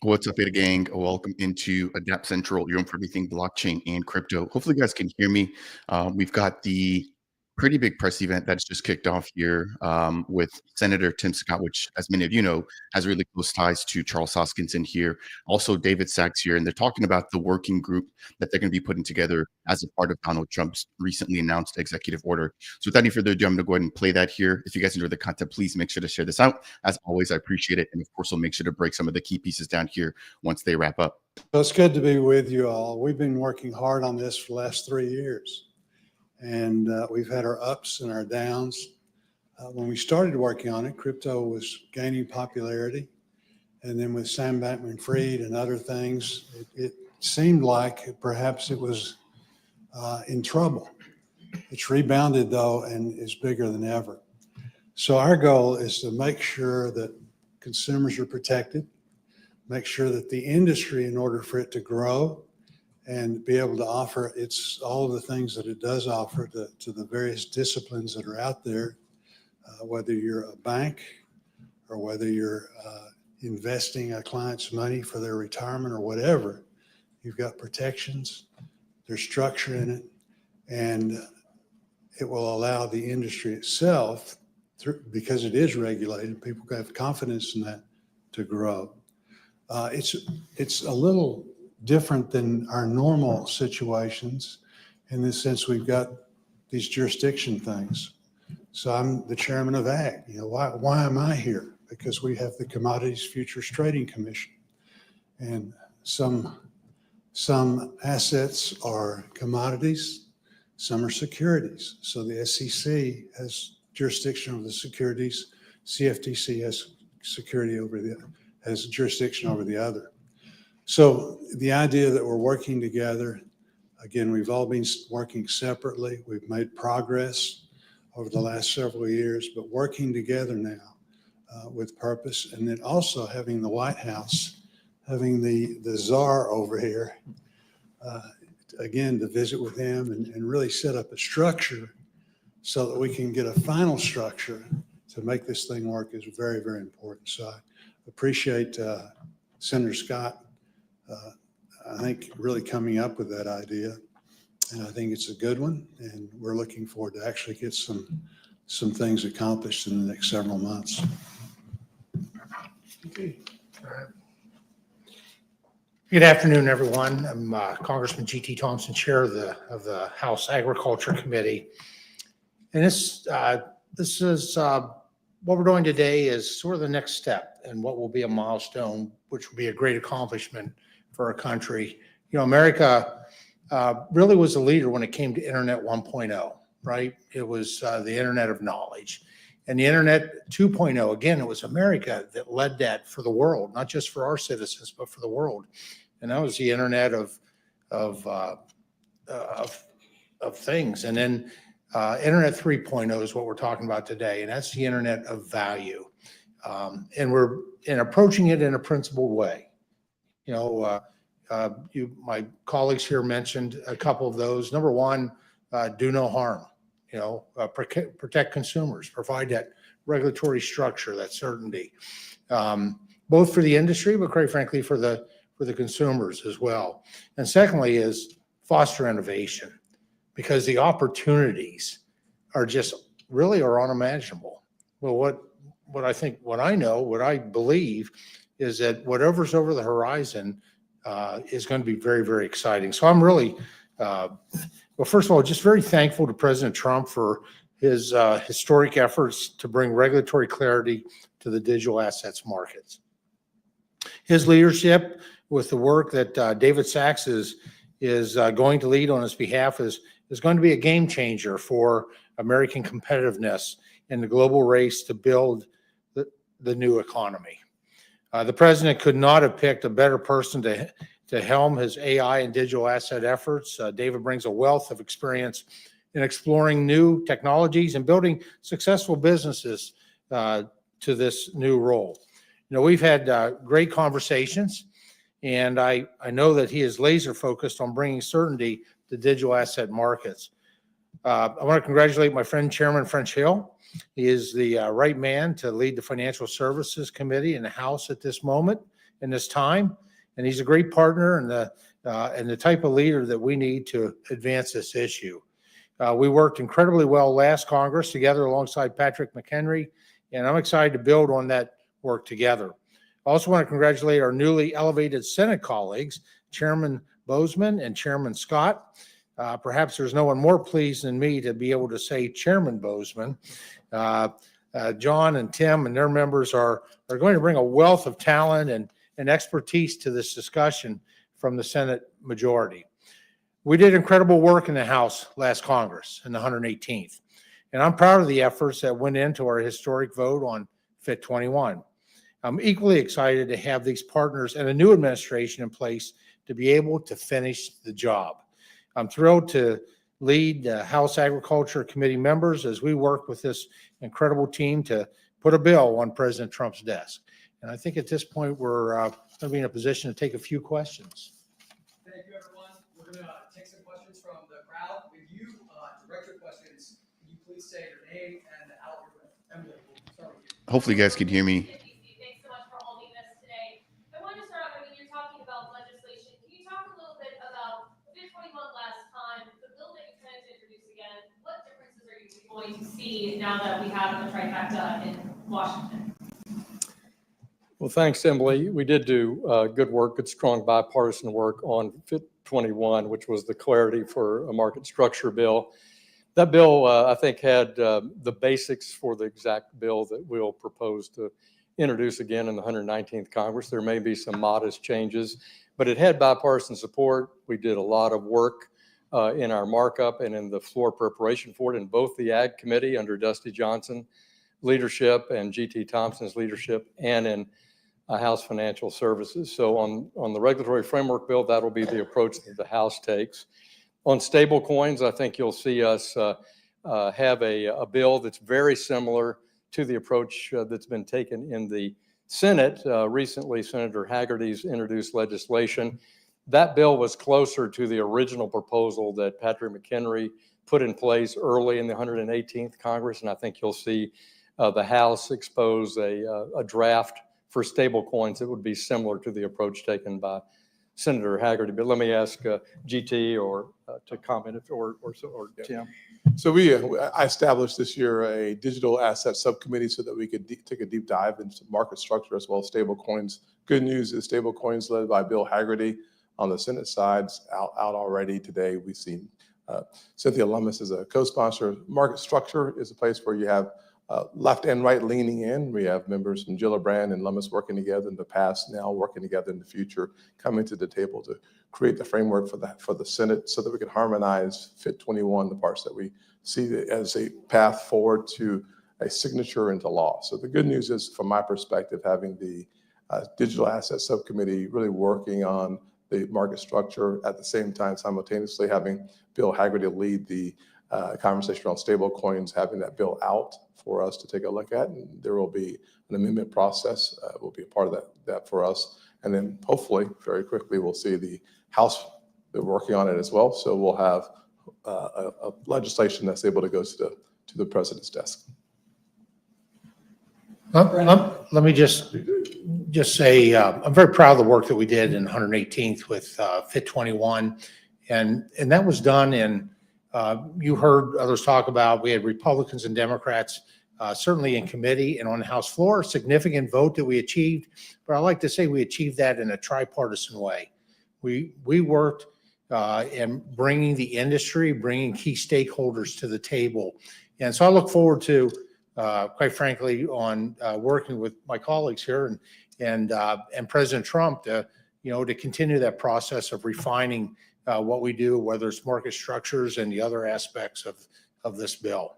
What's up, Beta Gang? Welcome into Adapt Central, your home for everything blockchain and crypto. Hopefully, you guys can hear me. We've got the pretty big press event that's just kicked off here with Senator Tim Scott, which, as many of you know, has really close ties to Charles Hoskinson here. Also, David Sachs here, and they're talking about the working group that they're going to be putting together as a part of Donald Trump's recently announced executive order. So, without any further ado, I'm going to go ahead and play that here. If you guys enjoy the content, please make sure to share this out. As always, I appreciate it. And of course, we'll make sure to break some of the key pieces down here once they wrap up. So it's good to be with you all. We've been working hard on this for the last 3 years, and we've had our ups and our downs. When we started working on it, crypto was gaining popularity, and then with Sam Bankman-Fried and other things, it seemed like perhaps it was in trouble. It's rebounded, though, and is bigger than ever. So our goal is to make sure that consumers are protected, make sure that the industry, in order for it to grow and be able to offer all of the things that it does offer to the various disciplines that are out there, whether you're a bank or whether you're investing a client's money for their retirement or whatever, you've got protections, there's structure in it, and it will allow the industry itself, because it is regulated, people have confidence in that, to grow. It's a little different than our normal situations in the sense we've got these jurisdiction things. So I'm the chairman of AG. Why am I here? Because we have the Commodities Futures Trading Commission, and some assets are commodities, some are securities. So the SEC has jurisdiction over the securities, CFTC has jurisdiction over the other. So the idea that we're working together, again, we've all been working separately. We've made progress over the last several years, but working together now with purpose, and then also having the White House, having the czar over here, again, to visit with him and really set up a structure so that we can get a final structure to make this thing work is very, very important. So I appreciate Senator Scott, I think, really coming up with that idea. And I think it's a good one. And we're looking forward to actually get some things accomplished in the next several months. Okay. Good afternoon, everyone. I'm Congressman G.T. Thompson, chair of the House Agriculture Committee. And this is what we're doing today is sort of the next step and what will be a milestone, which will be a great accomplishment for our country. America really was a leader when it came to Internet 1.0, right? It was the Internet of knowledge. And the Internet 2.0, again, it was America that led that for the world, not just for our citizens, but for the world. And that was the Internet of things. And then Internet 3.0 is what we're talking about today, and that's the Internet of value. And we're approaching it in a principled way. My colleagues here mentioned a couple of those. Number one, do no harm. Protect consumers, provide that regulatory structure, that certainty, both for the industry, but quite frankly for the consumers as well. And secondly is foster innovation, because the opportunities are just really are unimaginable. Well, what I believe is that whatever's over the horizon is going to be very, very exciting. So I'm really, first of all, just very thankful to President Trump for his historic efforts to bring regulatory clarity to the digital assets markets. His leadership with the work that David Sachs is going to lead on his behalf is going to be a game changer for American competitiveness in the global race to build the new economy. The president could not have picked a better person to helm his AI and digital asset efforts. David brings a wealth of experience in exploring new technologies and building successful businesses to this new role. We've had great conversations, and I know that he is laser focused on bringing certainty to digital asset markets. I want to congratulate my friend, Chairman French Hill. He is the right man to lead the Financial Services Committee in the House at this moment. in this time. And he's a great partner and the type of leader that we need to advance this issue. We worked incredibly well last Congress together alongside Patrick McHenry, and I'm excited to build on that work together. I also want to congratulate our newly elevated Senate colleagues, Chairman Bozeman and Chairman Scott. Perhaps there's no one more pleased than me to be able to say Chairman Bozeman. John and Tim and their members are going to bring a wealth of talent and expertise to this discussion from the Senate majority. We did incredible work in the House last Congress in the 118th, and I'm proud of the efforts that went into our historic vote on Fit 21. I'm equally excited to have these partners and a new administration in place to be able to finish the job. I'm thrilled to lead the House Agriculture Committee members as we work with this incredible team to put a bill on President Trump's desk. And I think at this point, we're going to be in a position to take a few questions. Thank you, everyone. We're going to take some questions from the crowd. If you direct your questions, can you please say your name and the outlet you're with? Emily, we'll start with you. Hopefully you guys can hear me. Thanks so much for holding this today. I wanted to start out, when you're talking about legislation, can you talk a little bit about Fit 21 last time, the bill that you plan to introduce again? What differences are you going to see now that we have the trifecta in Washington? Well, thanks, Emily. We did do good work, good, strong bipartisan work on Fit 21, which was the clarity for a market structure bill. That bill, I think, had the basics for the exact bill that we'll propose to introduce again in the 119th Congress. There may be some modest changes, but it had bipartisan support. We did a lot of work in our markup and in the floor preparation for it in both the Ag Committee under Dusty Johnson leadership and G.T. Thompson's leadership, and in House Financial Services. So on the regulatory framework bill, that'll be the approach that the House takes. On stable coins, I think you'll see us have a bill that's very similar to the approach that's been taken in the Senate. Recently, Senator Hagerty's introduced legislation. That bill was closer to the original proposal that Patrick McHenry put in place early in the 118th Congress, and I think you'll see the House expose a draft for stable coins that would be similar to the approach taken by Senator Hagerty. But let me ask GT or to comment or Tim. So I established this year a digital asset subcommittee so that we could take a deep dive into market structure as well as stable coins. Good news is stable coins led by Bill Hagerty on the Senate side out already today. We've seen Cynthia Lummis as a co-sponsor. Market structure is a place where you have left and right leaning in. We have members from Gillibrand and Lummis working together in the past, now working together in the future, coming to the table to create the framework for the Senate so that we can harmonize Fit 21, the parts that we see as a path forward to a signature into law. So the good news is, from my perspective, having the digital asset subcommittee really working on the market structure at the same time, simultaneously having Bill Hagerty lead the conversation on stable coins, having that bill out for us to take a look at, and there will be an amendment process. Will be a part of that for us, and then hopefully very quickly we'll see the House. They're working on it as well, so we'll have a legislation that's able to go to the president's desk. Let me just say I'm very proud of the work that we did in 118th with Fit 21, and that was done in. You heard others talk about, we had Republicans and Democrats, certainly in committee and on the House floor, a significant vote that we achieved. But I like to say we achieved that in a tripartisan way. We worked in bringing the industry, bringing key stakeholders to the table. And so I look forward to, quite frankly, on working with my colleagues here and President Trump to continue that process of refining what we do, whether it's market structures and the other aspects of this bill.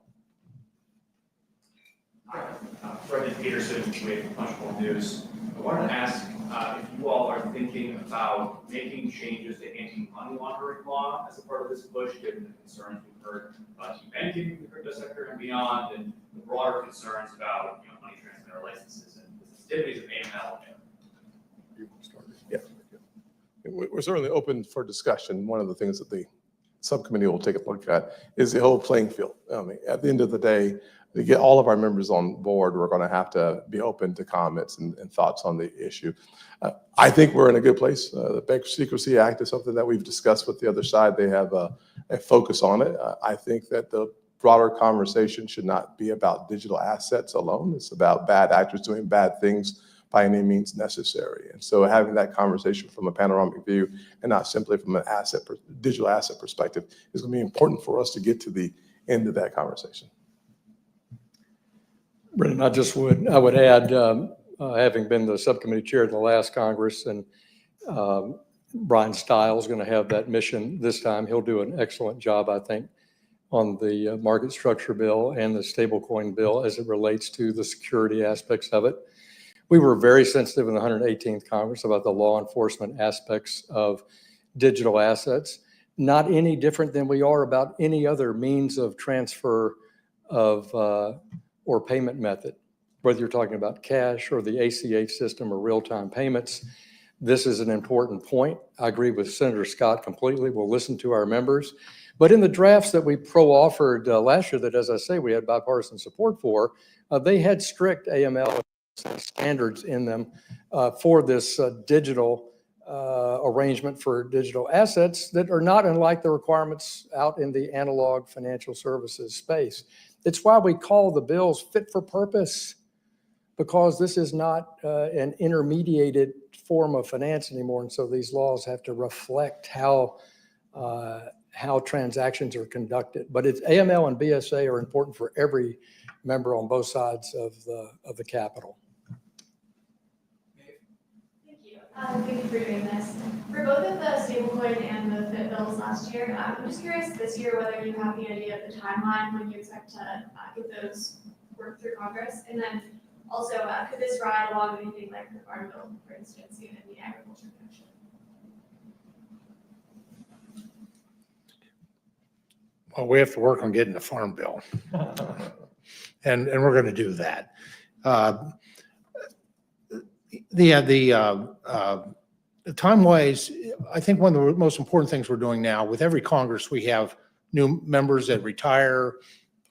Brendan Peterson with Much More News. I wanted to ask if you all are thinking about making changes to anti-money laundering law as a part of this push, given the concerns we've heard about banking in the crypto sector and beyond, and the broader concerns about money transmitter licenses and the sensitivities of AML. Yeah. We're certainly open for discussion. One of the things that the subcommittee will take a look at is the whole playing field. I mean, at the end of the day, to get all of our members on board, we're going to have to be open to comments and thoughts on the issue. I think we're in a good place. The Bank Secrecy Act is something that we've discussed with the other side. They have a focus on it. I think that the broader conversation should not be about digital assets alone. It's about bad actors doing bad things by any means necessary. And so having that conversation from a panoramic view and not simply from an digital asset perspective is going to be important for us to get to the end of that conversation. Brendan, I would add, having been the subcommittee chair in the last Congress, and Brian Stiles is going to have that mission this time. He'll do an excellent job, I think, on the market structure bill and the stablecoin bill as it relates to the security aspects of it. We were very sensitive in the 118th Congress about the law enforcement aspects of digital assets, not any different than we are about any other means of transfer of or payment method, whether you're talking about cash or the ACH system or real-time payments. This is an important point. I agree with Senator Scott completely. We'll listen to our members. But in the drafts that we pro-offered last year that, as I say, we had bipartisan support for, they had strict AML standards in them for this digital arrangement for digital assets that are not unlike the requirements out in the analog financial services space. It's why we call the bills fit for purpose, because this is not an intermediated form of finance anymore. And so these laws have to reflect how transactions are conducted. But it's AML and BSA are important for every member on both sides of the Capitol. Thank you for doing this. For both of the stablecoin and the FIT bills last year, I'm just curious this year whether you have the idea of the timeline when you expect to get those worked through Congress. And then also, could this ride along anything like the Farm Bill, for instance, even in the agriculture connection? Well, we have to work on getting the Farm Bill. And we're going to do that. The time-wise, I think one of the most important things we're doing now, with every Congress, we have new members that retire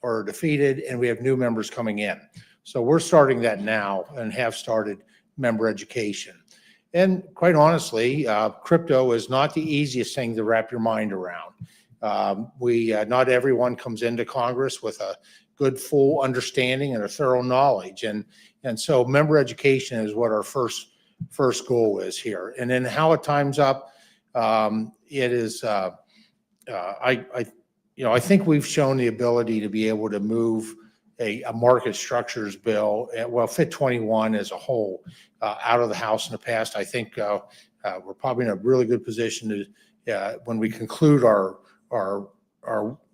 or are defeated, and we have new members coming in. So we're starting that now and have started member education. And quite honestly, crypto is not the easiest thing to wrap your mind around. Not everyone comes into Congress with a good, full understanding and a thorough knowledge. And so member education is what our first goal is here. And then how it times up, it is, I think we've shown the ability to be able to move a market structures bill, well, FIT 21 as a whole, out of the House in the past. I think we're probably in a really good position to, when we conclude our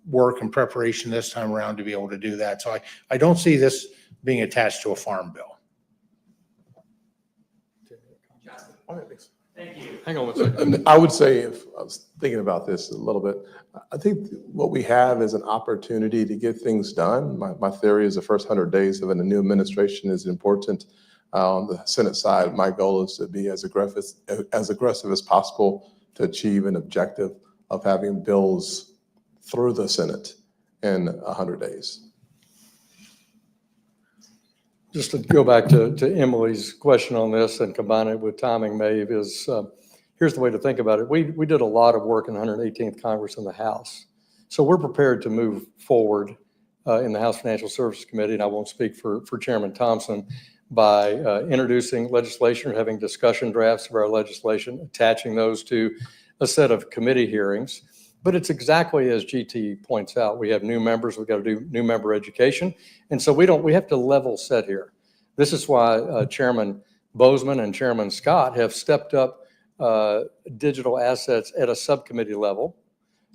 work and preparation this time around, to be able to do that. So I don't see this being attached to a farm bill. Thank you. Hang on one second. I would say, if I was thinking about this a little bit, I think what we have is an opportunity to get things done. My theory is the first 100 days of a new administration is important. On the Senate side, my goal is to be as aggressive as possible to achieve an objective of having bills through the Senate in 100 days. Just to go back to Emily's question on this and combine it with timing, Maeve, is here's the way to think about it. We did a lot of work in the 118th Congress in the House. So we're prepared to move forward in the House Financial Services Committee, and I won't speak for Chairman Thompson, by introducing legislation or having discussion drafts of our legislation, attaching those to a set of committee hearings. But it's exactly as GT points out. We have new members. We've got to do new member education. And so we have to level set here. This is why Chairman Bozeman and Chairman Scott have stepped up digital assets at a subcommittee level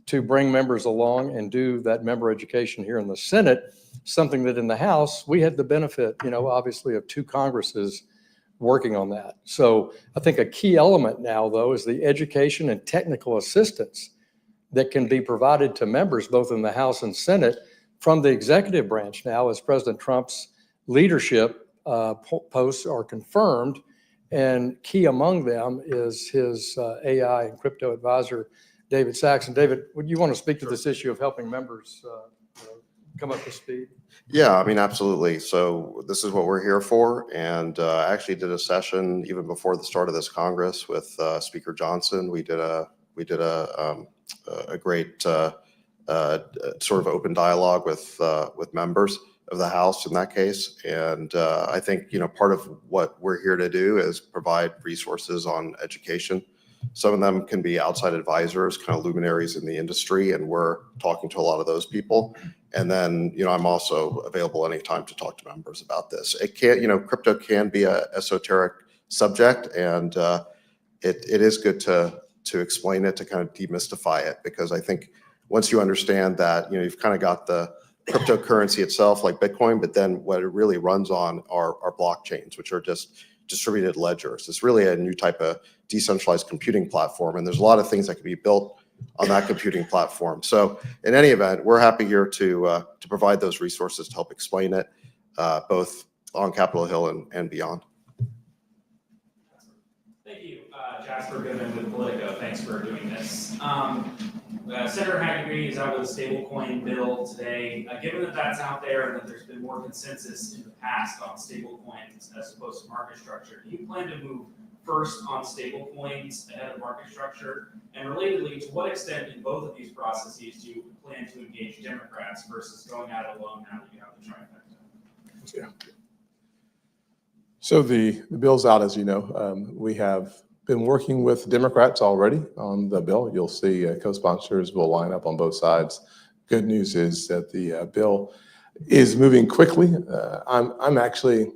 to bring members along and do that member education here in the Senate, something that in the House, we had the benefit, obviously of 2 Congresses working on that. So I think a key element now, though, is the education and technical assistance that can be provided to members both in the House and Senate from the executive branch now, as President Trump's leadership posts are confirmed. And key among them is his AI and crypto advisor, David Sachs. And David, would you want to speak to this issue of helping members come up to speed? Yeah, I mean, absolutely. So this is what we're here for. And I actually did a session even before the start of this Congress with Speaker Johnson. We did a great sort of open dialogue with members of the House in that case. And I think, part of what we're here to do is provide resources on education. Some of them can be outside advisors, kind of luminaries in the industry, and we're talking to a lot of those people. And then, I'm also available anytime to talk to members about this. It can, crypto can be a esoteric subject, and it is good to explain it, to kind of demystify it, because I think once you understand that, you've kind of got the cryptocurrency itself, like Bitcoin, but then what it really runs on are blockchains, which are just distributed ledgers. It's really a new type of decentralized computing platform, and there's a lot of things that can be built on that computing platform. So in any event, we're happy here to provide those resources to help explain it, both on Capitol Hill and beyond. Thank you, Jasper Goodman with Politico. Thanks for doing this. Senator Hagerty is out with a stablecoin bill today. Given that that's out there and that there's been more consensus in the past on stablecoins as opposed to market structure, do you plan to move first on stablecoins ahead of market structure? And relatedly, to what extent in both of these processes do you plan to engage Democrats versus going at it alone now that you have the trifecta? Yeah. So the bill's out, as you know. We have been working with Democrats already on the bill. You'll see co-sponsors will line up on both sides. Good news is that the bill is moving quickly. I'm actually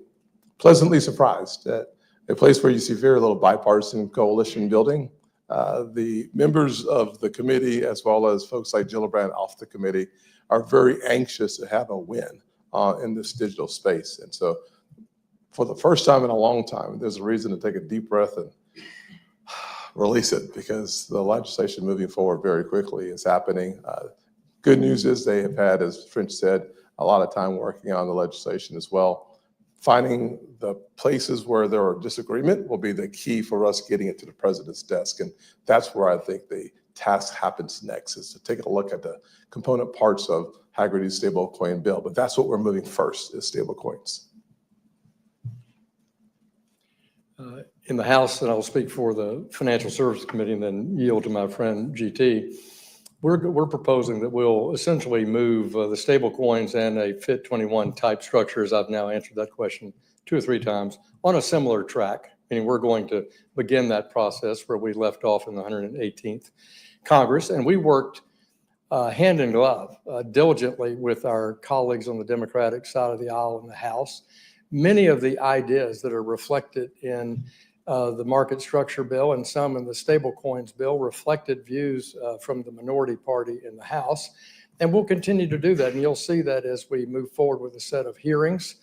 pleasantly surprised at a place where you see very little bipartisan coalition building. The members of the committee, as well as folks like Gillibrand off the committee, are very anxious to have a win in this digital space. And so for the first time in a long time, there's a reason to take a deep breath and release it, because the legislation moving forward very quickly is happening. Good news is they have had, as French said, a lot of time working on the legislation as well. Finding the places where there are disagreement will be the key for us getting it to the president's desk. And that's where I think the task happens next, is to take a look at the component parts of Hagerty's stablecoin bill. But that's what we're moving first, is stablecoins. In the House, and I'll speak for the Financial Services Committee and then yield to my friend GT, we're proposing that we'll essentially move the stable coins and a FIT 21 type structure, as I've now answered that question 2 or 3 times, on a similar track. Meaning we're going to begin that process where we left off in the 118th Congress. And we worked hand in glove diligently with our colleagues on the Democratic side of the aisle in the House. Many of the ideas that are reflected in the market structure bill and some in the stablecoins bill reflected views from the minority party in the House. And we'll continue to do that. And you'll see that as we move forward with a set of hearings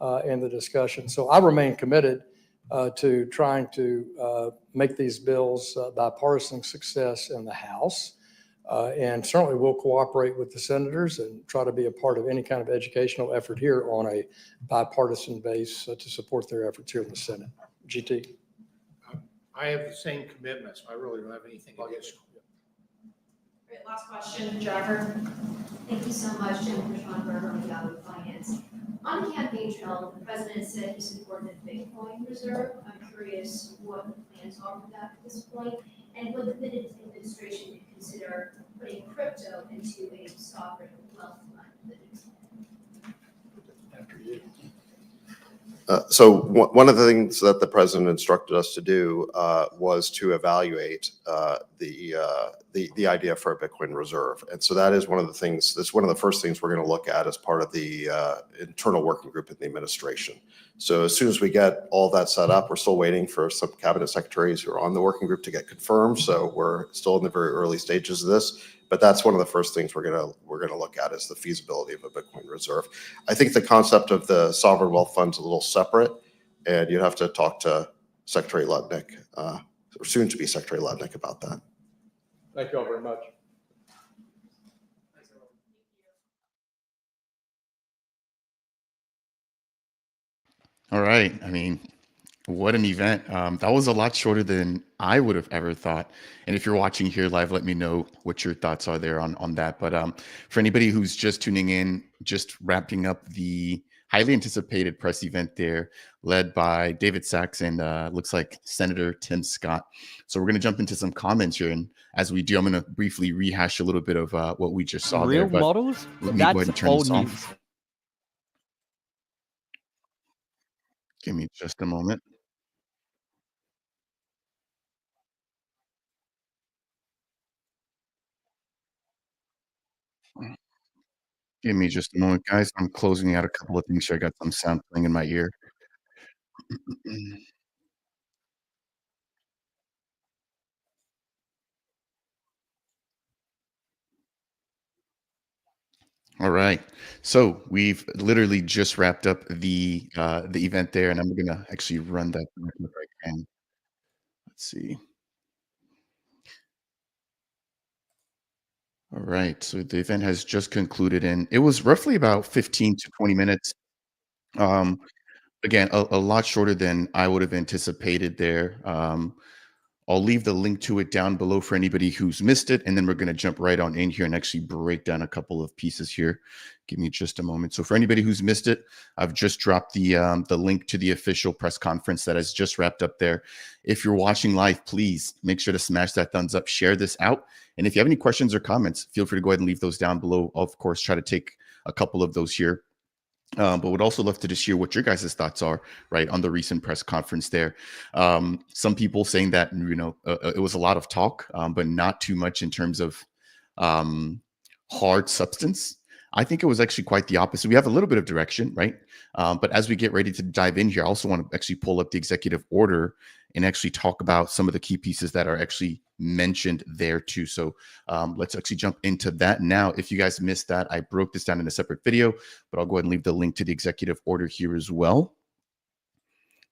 and the discussion. So I remain committed to trying to make these bills bipartisan success in the House. And certainly we'll cooperate with the senators and try to be a part of any kind of educational effort here on a bipartisan base to support their efforts here in the Senate. GT. I have the same commitments. I really don't have anything against. Great, last question, Jennifer. Thank you so much, Jennifer Schonberg on Yahoo Finance. On the campaign trail, the president said he supported the Bitcoin reserve. I'm curious what the plans are for that at this point, and would the Biden administration consider putting crypto into a sovereign wealth fund? After you. So one of the things that the president instructed us to do was to evaluate the idea for a Bitcoin reserve. And so that is one of the things, that's one of the first things we're going to look at as part of the internal working group in the administration. So as soon as we get all that set up, we're still waiting for some cabinet secretaries who are on the working group to get confirmed. So we're still in the very early stages of this. But that's one of the first things we're gonna look at, is the feasibility of a Bitcoin reserve. I think the concept of the sovereign wealth fund is a little separate, and you'd have to talk to Secretary Lutnick, or soon to be Secretary Lutnick, about that. Thank you all very much. All right. I mean, What an event. That was a lot shorter than I would have ever thought. And if you're watching here live, let me know what your thoughts are there on that. But for anybody who's just tuning in, just wrapping up the highly anticipated press event there, led by David Sachs and looks like Senator Tim Scott. So we're going to jump into some comments here. And as we do, I'm going to briefly rehash a little bit of what we just saw there. Real But models? let me go ahead That's and turn old this news. off. Give me just a moment. Give me just a moment, guys. I'm closing out a couple of things here. I got some sound playing in my ear. All right. So we've literally just wrapped up the event there, and I'm gonna actually run that back if I can. Let's see. All right. So the event has just concluded, and it was roughly about 15 to 20 minutes. Um, Again, a lot shorter than I would have anticipated there. I'll leave the link to it down below for anybody who's missed it, and then we're going to jump right on in here and actually break down a couple of pieces here. Give me just a moment. So for anybody who's missed it, I've just dropped the link to the official press conference that has just wrapped up there. If you're watching live, please make sure to smash that thumbs up, share this out, and if you have any questions or comments, feel free to go ahead and leave those down below. I'll, of course, try to take a couple of those here. But would also love to just hear what your guys' thoughts are, right, on the recent press conference there. Some people saying that, it was a lot of talk, but not too much in terms of um, hard substance. I think it was actually quite the opposite. We have a little bit of direction, right? But as we get ready to dive in here, I also want to actually pull up the executive order and actually talk about some of the key pieces that are actually mentioned there too. So let's actually jump into that now. If you guys missed that, I broke this down in a separate video, but I'll go ahead and leave the link to the executive order here as well.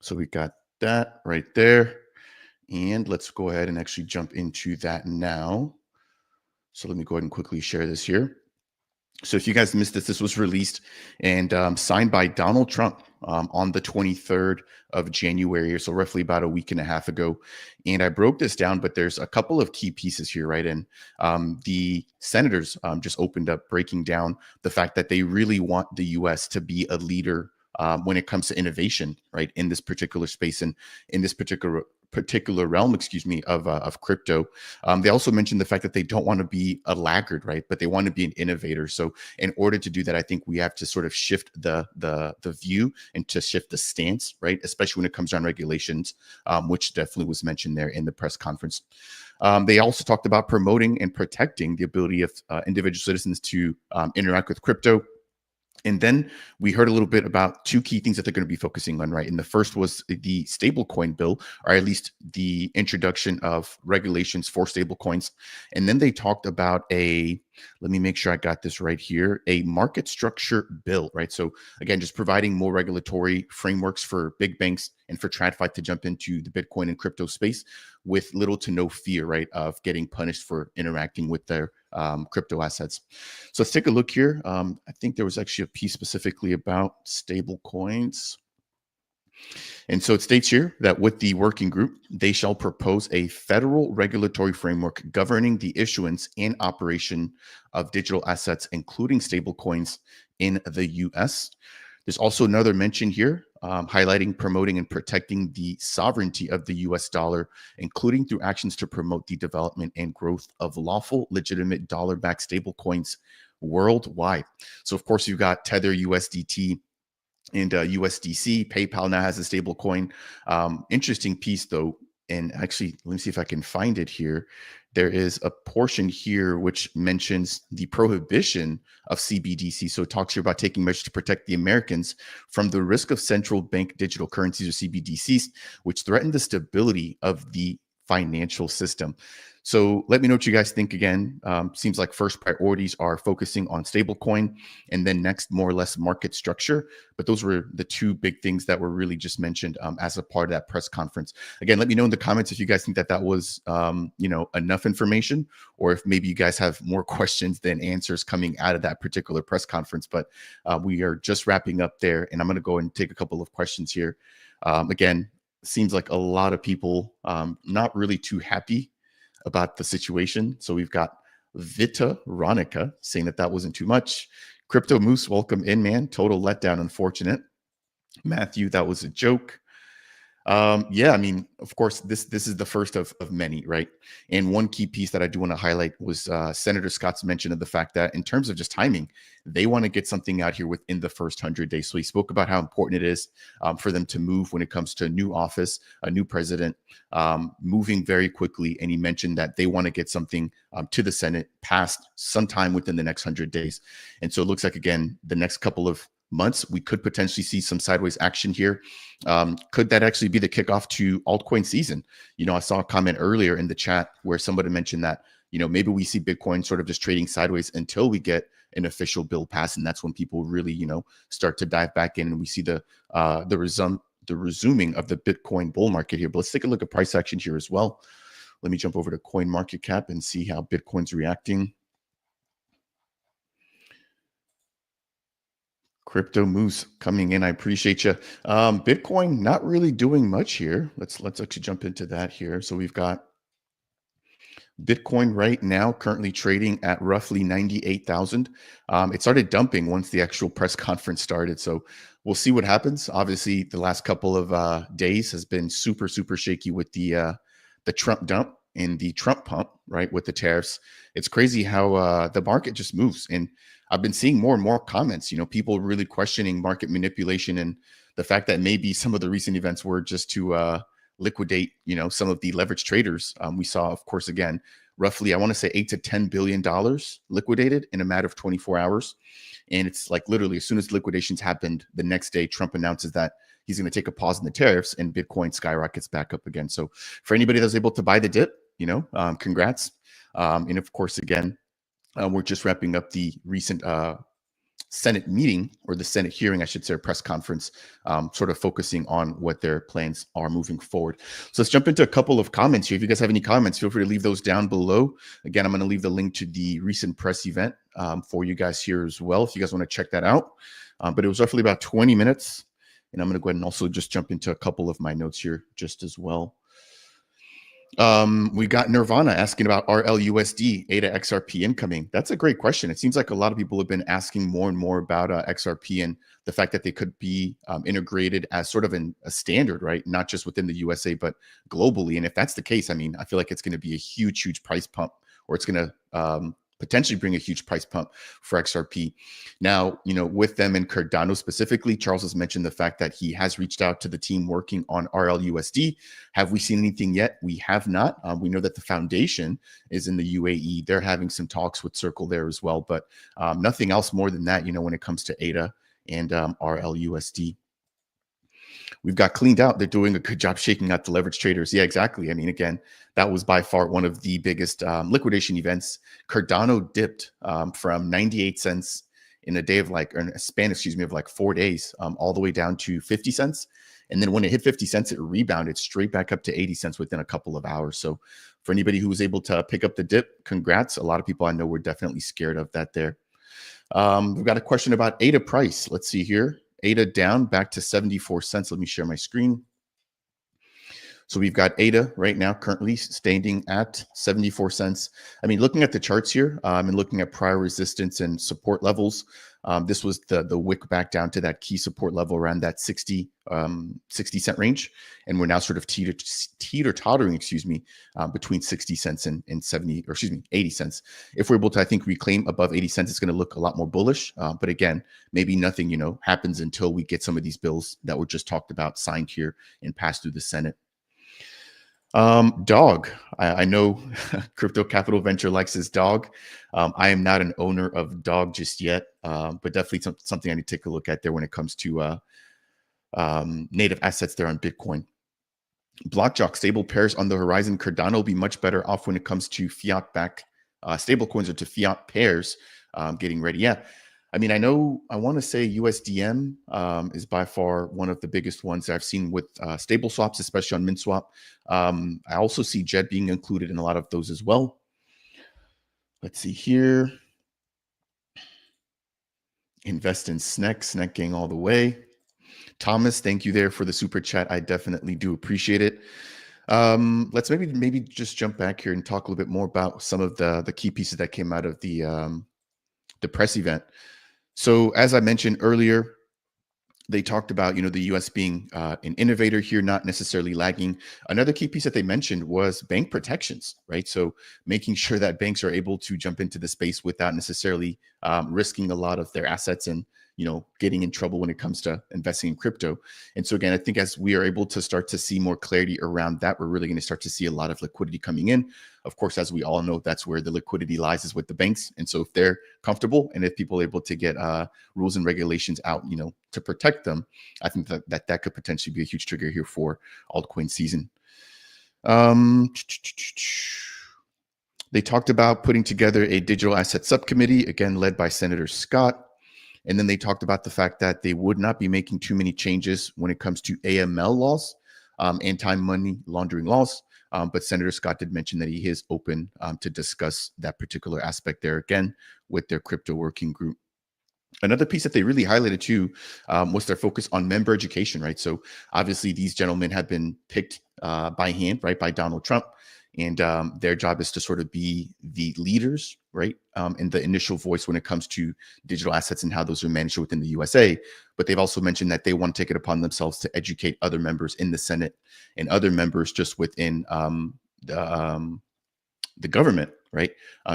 So we got that right there. And let's go ahead and actually jump into that now. So let me go ahead and quickly share this here. So if you guys missed this, this was released and signed by Donald Trump on the 23rd of January, so roughly about a week and a half ago. And I broke this down, but there's a couple of key pieces here, right? And the senators just opened up breaking down the fact that they really want the U.S. to be a leader when it comes to innovation, right, in this particular space and in this particular realm, of crypto. They also mentioned the fact that they don't want to be a laggard, right? But they want to be an innovator. So in order to do that, I think we have to sort of shift the view and to shift the stance, right? Especially when it comes down regulations, which definitely was mentioned there in the press conference. They also talked about promoting and protecting the ability of individual citizens to interact with crypto. And then we heard a little bit about two key things that they're going to be focusing on, right? And the first was the stablecoin bill, or at least the introduction of regulations for stablecoins. And then they talked about let me make sure I got this right here, a market structure bill, right? So again, just providing more regulatory frameworks for big banks and for TradFi to jump into the Bitcoin and crypto space with little to no fear, right, of getting punished for interacting with their crypto assets. So let's take a look here. I think there was actually a piece specifically about stable coins. And so it states here that with the working group, they shall propose a federal regulatory framework governing the issuance and operation of digital assets, including stablecoins in the US. There's also another mention here highlighting promoting and protecting the sovereignty of the US dollar, including through actions to promote the development and growth of lawful, legitimate dollar-backed stablecoins worldwide. So, of course, you've got Tether USDT and USDC. PayPal now has a stable coin. Interesting piece, though. And actually, let me see if I can find it here. There is a portion here which mentions the prohibition of CBDC. So it talks here about taking measures to protect the Americans from the risk of central bank digital currencies or CBDCs, which threaten the stability of the financial system. So let me know what you guys think again. Seems like first priorities are focusing on stablecoin and then next, more or less market structure. But those were the two big things that were really just mentioned as a part of that press conference. Again, let me know in the comments if you guys think that that was, enough information, or if maybe you guys have more questions than answers coming out of that particular press conference. But we are just wrapping up there, and I'm going to go and take a couple of questions here. Again, seems like a lot of people not really too happy about the situation. So we've got Vita Ronica saying that that wasn't too much. Crypto Moose, welcome in, man. Total letdown, unfortunate. Matthew, that was a joke. Yeah, I mean, of course, this is the first of many, right? And one key piece that I do want to highlight was Senator Scott's mention of the fact that in terms of just timing, they want to get something out here within the first 100 days. So he spoke about how important it is for them to move when it comes to a new office, a new president, moving very quickly. And he mentioned that they want to get something to the Senate passed sometime within the next 100 days. And so it looks like, again, the next couple of months, we could potentially see some sideways action here. Could that actually be the kickoff to altcoin season? You know, I saw a comment earlier in the chat where somebody mentioned that, you know, maybe we see Bitcoin sort of just trading sideways until we get an official bill passed. And that's when people really, you know, start to dive back in and we see the resuming of the Bitcoin bull market here. But let's take a look at price action here as well. Let me jump over to Coin Market Cap and see how Bitcoin's reacting. Crypto Moose coming in. I appreciate you. Bitcoin not really doing much here. Let's actually jump into that here. So we've got Bitcoin right now currently trading at roughly 98,000. It started dumping once the actual press conference started. So we'll see what happens. Obviously, the last couple of days has been super shaky with the Trump dump and the Trump pump, right, with the tariffs. It's crazy how the market just moves. And I've been seeing more and more comments, you know, people really questioning market manipulation and the fact that maybe some of the recent events were just to liquidate, you know, some of the leverage traders. We saw, of course, again, roughly, I want to say $8 to $10 billion liquidated in a matter of 24 hours. And it's like literally as soon as liquidations happened, the next day, Trump announces that he's going to take a pause in the tariffs and Bitcoin skyrockets back up again. So for anybody that's able to buy the dip, you know, congrats. And of course, again, we're just wrapping up the recent Senate meeting, or the Senate hearing, I should say, or press conference, sort of focusing on what their plans are moving forward. So let's jump into a couple of comments here. If you guys have any comments, feel free to leave those down below. Again, I'm going to leave the link to the recent press event for you guys here as well, if you guys want to check that out. But it was roughly about 20 minutes. And I'm going to go ahead and also just jump into a couple of my notes here just as well. We got Nirvana asking about RLUSD, ADA XRP incoming. That's a great question. It seems like a lot of people have been asking more and more about XRP and the fact that they could be integrated as sort of a standard, right? Not just within the USA, but globally. And if that's the case, I mean, I feel like it's going to be a huge price pump, or it's going to potentially bring a huge price pump for XRP. Now, you know, with them and Cardano specifically, Charles has mentioned the fact that he has reached out to the team working on RLUSD. Have we seen anything yet? We have not. We know that the foundation is in the UAE. They're having some talks with Circle there as well, but nothing else more than that, you know, when it comes to ADA and RLUSD. We've got cleaned out. They're doing a good job shaking out the leverage traders. Yeah, exactly. I mean, again, that was by far one of the biggest liquidation events. Cardano dipped from 98 cents in a day of like, or in a span, excuse me, of like 4 days, all the way down to 50 cents. And then when it hit 50 cents, it rebounded straight back up to 80 cents within a couple of hours. So for anybody who was able to pick up the dip, congrats. A lot of people I know were definitely scared of that there. We've got a question about ADA price. Let's see here. ADA down back to 74 cents. Let me share my screen. So we've got ADA right now currently standing at 74 cents. I mean, looking at the charts here and looking at prior resistance and support levels, this was the wick back down to that key support level around that 60 cent range. And we're now sort of teeter-tottering, between 60 cents and 80 cents. If we're able to, I think, reclaim above 80 cents, it's going to look a lot more bullish. But again, maybe nothing, you know, happens until we get some of these bills that were just talked about signed here and passed through the Senate. Dog. I know Crypto Capital Venture likes his dog. I am not an owner of dog just yet, but definitely something I need to take a look at there when it comes to native assets there on Bitcoin. Blockjock, stable pairs on the horizon. Cardano will be much better off when it comes to fiat-backed stable coins, or to fiat pairs getting ready. Yeah. I mean, I want to say USDM is by far one of the biggest ones that I've seen with stable swaps, especially on MintSwap. I also see JED being included in a lot of those as well. Let's see here. Invest in Snek, Snek gang all the way. Thomas, thank you there for the super chat. I definitely do appreciate it. Let's maybe just jump back here and talk a little bit more about some of the key pieces that came out of the press event. So as I mentioned earlier, they talked about, the U.S. being an innovator here, not necessarily lagging. Another key piece that they mentioned was bank protections, right? So making sure that banks are able to jump into the space without necessarily risking a lot of their assets and, getting in trouble when it comes to investing in crypto. And so again, I think as we are able to start to see more clarity around that, we're really going to start to see a lot of liquidity coming in. Of course, as we all know, that's where the liquidity lies, is with the banks. And so if they're comfortable and if people are able to get rules and regulations out, to protect them, I think that could potentially be a huge trigger here for altcoin season. They talked about putting together a digital asset subcommittee, again, led by Senator Scott. And then they talked about the fact that they would not be making too many changes when it comes to AML laws, anti-money laundering laws. But Senator Scott did mention that he is open to discuss that particular aspect there again with their crypto working group. Another piece that they really highlighted too was their focus on member education, right? So obviously these gentlemen have been picked by hand, right, by Donald Trump. And their job is to sort of be the leaders, right, and the initial voice when it comes to digital assets and how those are managed within the USA. But they've also mentioned that they want to take it upon themselves to educate other members in the Senate and other members just within the government, right,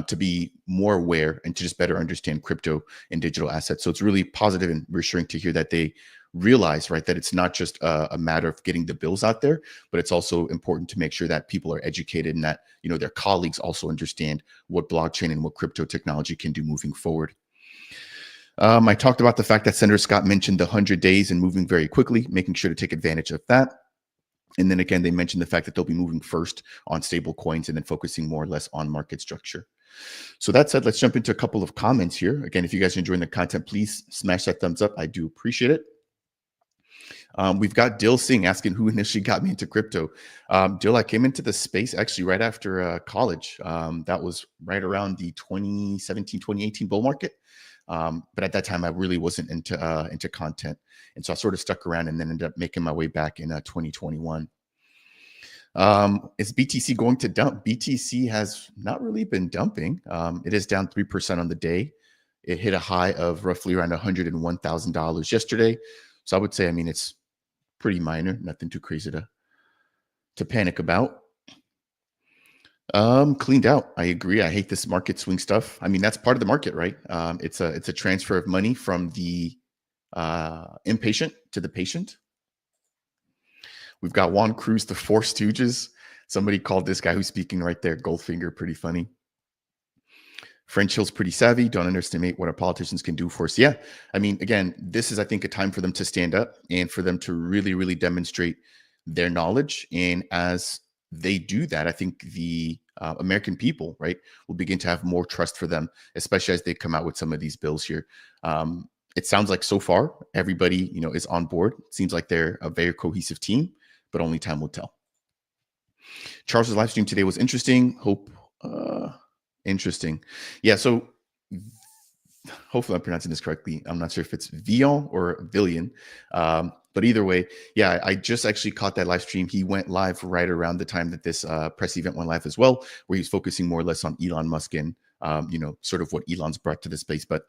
to be more aware and to just better understand crypto and digital assets. So it's really positive and reassuring to hear that they realize, right, that it's not just a matter of getting the bills out there, but it's also important to make sure that people are educated and that, their colleagues also understand what blockchain and what crypto technology can do moving forward. I talked about the fact that Senator Scott mentioned the 100 days and moving very quickly, making sure to take advantage of that. And then again, they mentioned the fact that they'll be moving first on stable coins and then focusing more or less on market structure. So that said, let's jump into a couple of comments here. Again, if you guys are enjoying the content, please smash that thumbs up. I do appreciate it. We've got Dill Singh asking who initially got me into crypto. Dill, I came into the space actually right after college. That was right around the 2017, 2018 bull market. But at that time, I really wasn't into content. And so I sort of stuck around and then ended up making my way back in 2021. Is BTC going to dump? BTC has not really been dumping. It is down 3% on the day. It hit a high of roughly around $101,000 yesterday. So I would say, it's pretty minor, nothing too crazy to panic about. Cleaned out. I agree. I hate this market swing stuff. That's part of the market, right? It's a transfer of money from the impatient to the patient. We've got Juan Cruz, the Four Stooges. Somebody called this guy who's speaking right there, Goldfinger, pretty funny. French Hill's pretty savvy. Don't underestimate what our politicians can do for us. Yeah. Again, this is, I think, a time for them to stand up and for them to really, really demonstrate their knowledge. And as they do that, I think the American people, right, will begin to have more trust for them, especially as they come out with some of these bills here. It sounds like so far everybody, is on board. It seems like they're a very cohesive team, but only time will tell. Charles's live stream today was interesting. Interesting. Yeah. So hopefully I'm pronouncing this correctly. I'm not sure if it's Vion or Villian. But either way, yeah, I just actually caught that live stream. He went live right around the time that this press event went live as well, where he's focusing more or less on Elon Musk and, sort of what Elon's brought to the space. But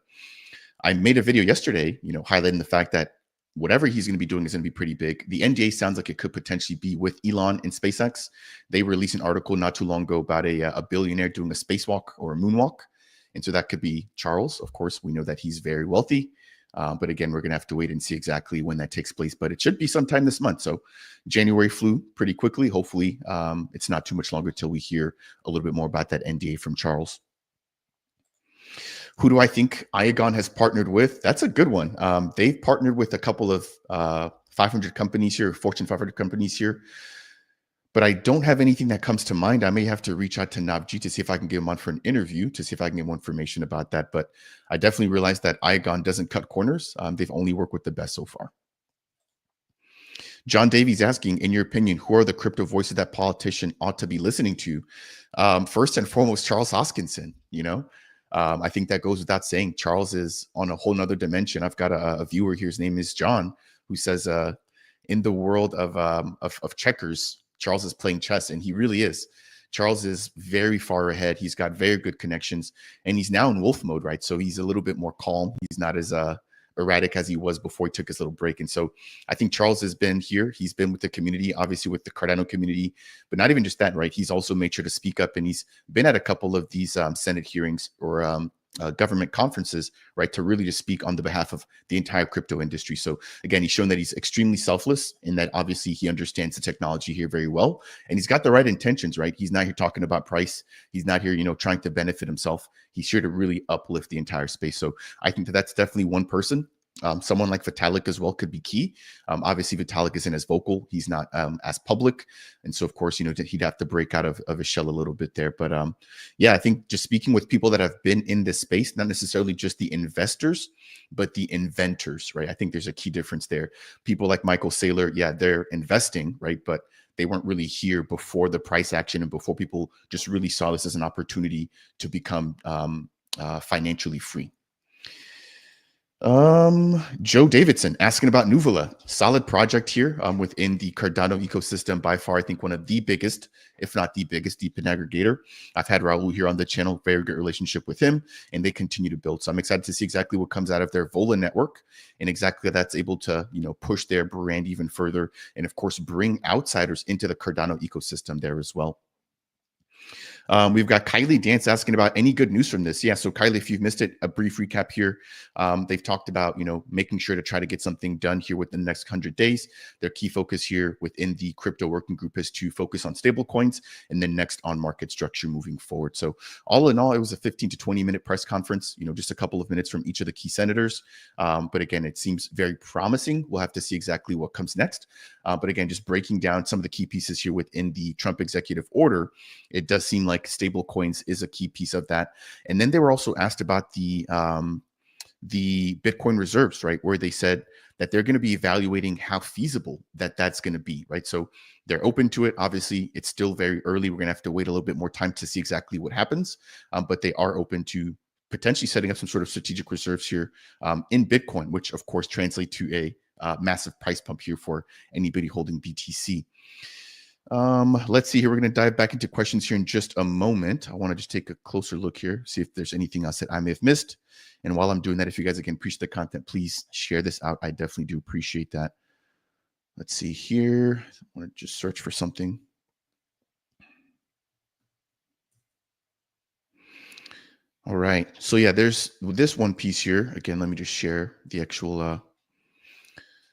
I made a video yesterday, highlighting the fact that whatever he's going to be doing is going to be pretty big. The NDA sounds like it could potentially be with Elon and SpaceX. They released an article not too long ago about a billionaire doing a spacewalk or a moonwalk. And so that could be Charles. Of course, we know that he's very wealthy. But again, we're going to have to wait and see exactly when that takes place. But it should be sometime this month. So January flew pretty quickly. Hopefully, it's not too much longer till we hear a little bit more about that NDA from Charles. Who do I think Iagon has partnered with? That's a good one. They've partnered with a couple of 500 companies here, Fortune 500 companies here. But I don't have anything that comes to mind. I may have to reach out to Navji to see if I can get him on for an interview to see if I can get more information about that. But I definitely realized that Iagon doesn't cut corners. They've only worked with the best so far. John Davies asking, in your opinion, who are the crypto voices that politician ought to be listening to? First and foremost, Charles Hoskinson, I think that goes without saying. Charles is on a whole nother dimension. I've got a viewer here. His name is John, who says, in the world of checkers, Charles is playing chess, and he really is. Charles is very far ahead. He's got very good connections, and he's now in wolf mode, right? So he's a little bit more calm. He's not as erratic as he was before he took his little break. And so I think Charles has been here. He's been with the community, obviously with the Cardano community, but not even just that, right? He's also made sure to speak up, and he's been at a couple of these Senate hearings or government conferences, right, to really just speak on the behalf of the entire crypto industry. So again, he's shown that he's extremely selfless, and that obviously he understands the technology here very well, and he's got the right intentions, right? He's not here talking about price. He's not here, trying to benefit himself. He's here to really uplift the entire space. So I think that that's definitely one person. Someone like Vitalik as well could be key. Obviously, Vitalik isn't as vocal. He's not as public. And so, of course, he'd have to break out of his shell a little bit there. But yeah, I think just speaking with people that have been in this space, not necessarily just the investors, but the inventors, right? I think there's a key difference there. People like Michael Saylor, yeah, they're investing, right? But they weren't really here before the price action and before people just really saw this as an opportunity to become financially free. Joe Davidson asking about Nuvola. Solid project here within the Cardano ecosystem. By far, I think one of the biggest, if not the biggest, DePIN aggregator. I've had Raul here on the channel, very good relationship with him, and they continue to build. So I'm excited to see exactly what comes out of their Vola network and exactly that's able to, push their brand even further. And of course, bring outsiders into the Cardano ecosystem there as well. We've got Kylie Dance asking about any good news from this. Yeah, so Kylie, if you've missed it, a brief recap here. They've talked about, making sure to try to get something done here within the next 100 days. Their key focus here within the crypto working group is to focus on stable coins and then next on market structure moving forward. So all in all, it was a 15 to 20 minute press conference, just a couple of minutes from each of the key senators. But again, it seems very promising. We'll have to see exactly what comes next. But again, just breaking down some of the key pieces here within the Trump executive order, it does seem like stable coins is a key piece of that. And then they were also asked about the Bitcoin reserves, right? Where they said that they're going to be evaluating how feasible that's going to be, right? So they're open to it. Obviously, it's still very early. We're going to have to wait a little bit more time to see exactly what happens. But they are open to potentially setting up some sort of strategic reserves here in Bitcoin, which of course translate to a massive price pump here for anybody holding BTC. Let's see here. We're going to dive back into questions here in just a moment. I want to just take a closer look here, see if there's anything else that I may have missed. And while I'm doing that, if you guys again appreciate the content, please share this out. I definitely do appreciate that. Let's see here. I want to just search for something. All right. So yeah, there's this one piece here. Again, let me just share the actual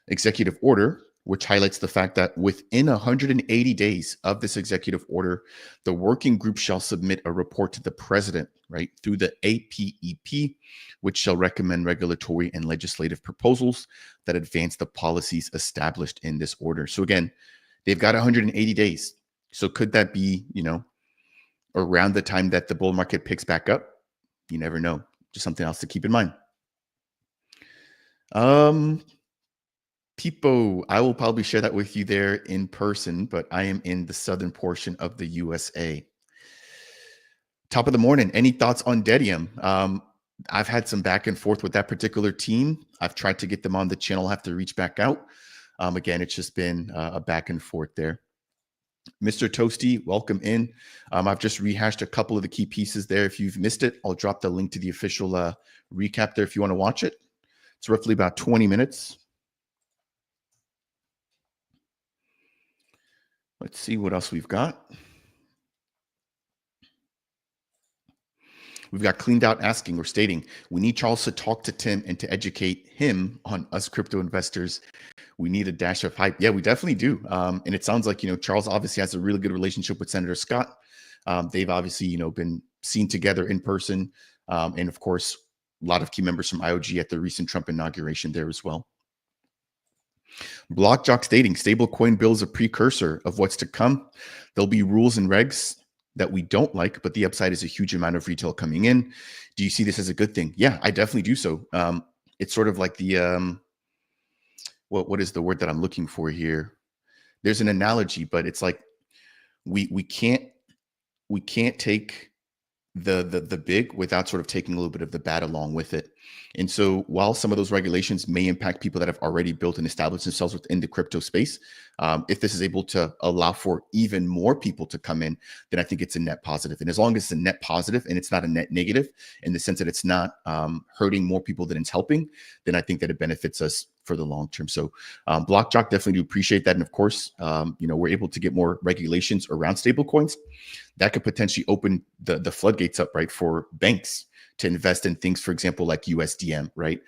executive order, which highlights the fact that within 180 days of this executive order, the working group shall submit a report to the president, right, through the APEP, which shall recommend regulatory and legislative proposals that advance the policies established in this order. So again, they've got 180 days. So could that be, around the time that the bull market picks back up? You never know. Just something else to keep in mind. People, I will probably share that with you there in person, but I am in the southern portion of the USA. Top of the morning. Any thoughts on Dedium? I've had some back and forth with that particular team. I've tried to get them on the channel. I have to reach back out. Again, it's just been a back and forth there. Mr. Toasty, welcome in. I've just rehashed a couple of the key pieces there. If you've missed it, I'll drop the link to the official recap there if you want to watch it. It's roughly about 20 minutes. Let's see what else we've got. We've got Cleaned Out asking or stating, we need Charles to talk to Tim and to educate him on us crypto investors. We need a dash of hype. Yeah, we definitely do. And it sounds like, Charles obviously has a really good relationship with Senator Scott. They've obviously, been seen together in person. And of course, a lot of key members from IOG at the recent Trump inauguration there as well. Blockjock stating stablecoin bill is a precursor of what's to come. There'll be rules and regs that we don't like, but the upside is a huge amount of retail coming in. Do you see this as a good thing? Yeah, I definitely do so. It's sort of like the, what is the word that I'm looking for here? There's an analogy, but it's like we can't take the big without sort of taking a little bit of the bad along with it. And so while some of those regulations may impact people that have already built and established themselves within the crypto space, if this is able to allow for even more people to come in, then I think it's a net positive. And as long as it's a net positive and it's not a net negative in the sense that it's not hurting more people than it's helping, then I think that it benefits us for the long term. So BlockJock definitely do appreciate that. And of course, we're able to get more regulations around stablecoins. That could potentially open the floodgates up, right, for banks to invest in things, for example, like USDM, right?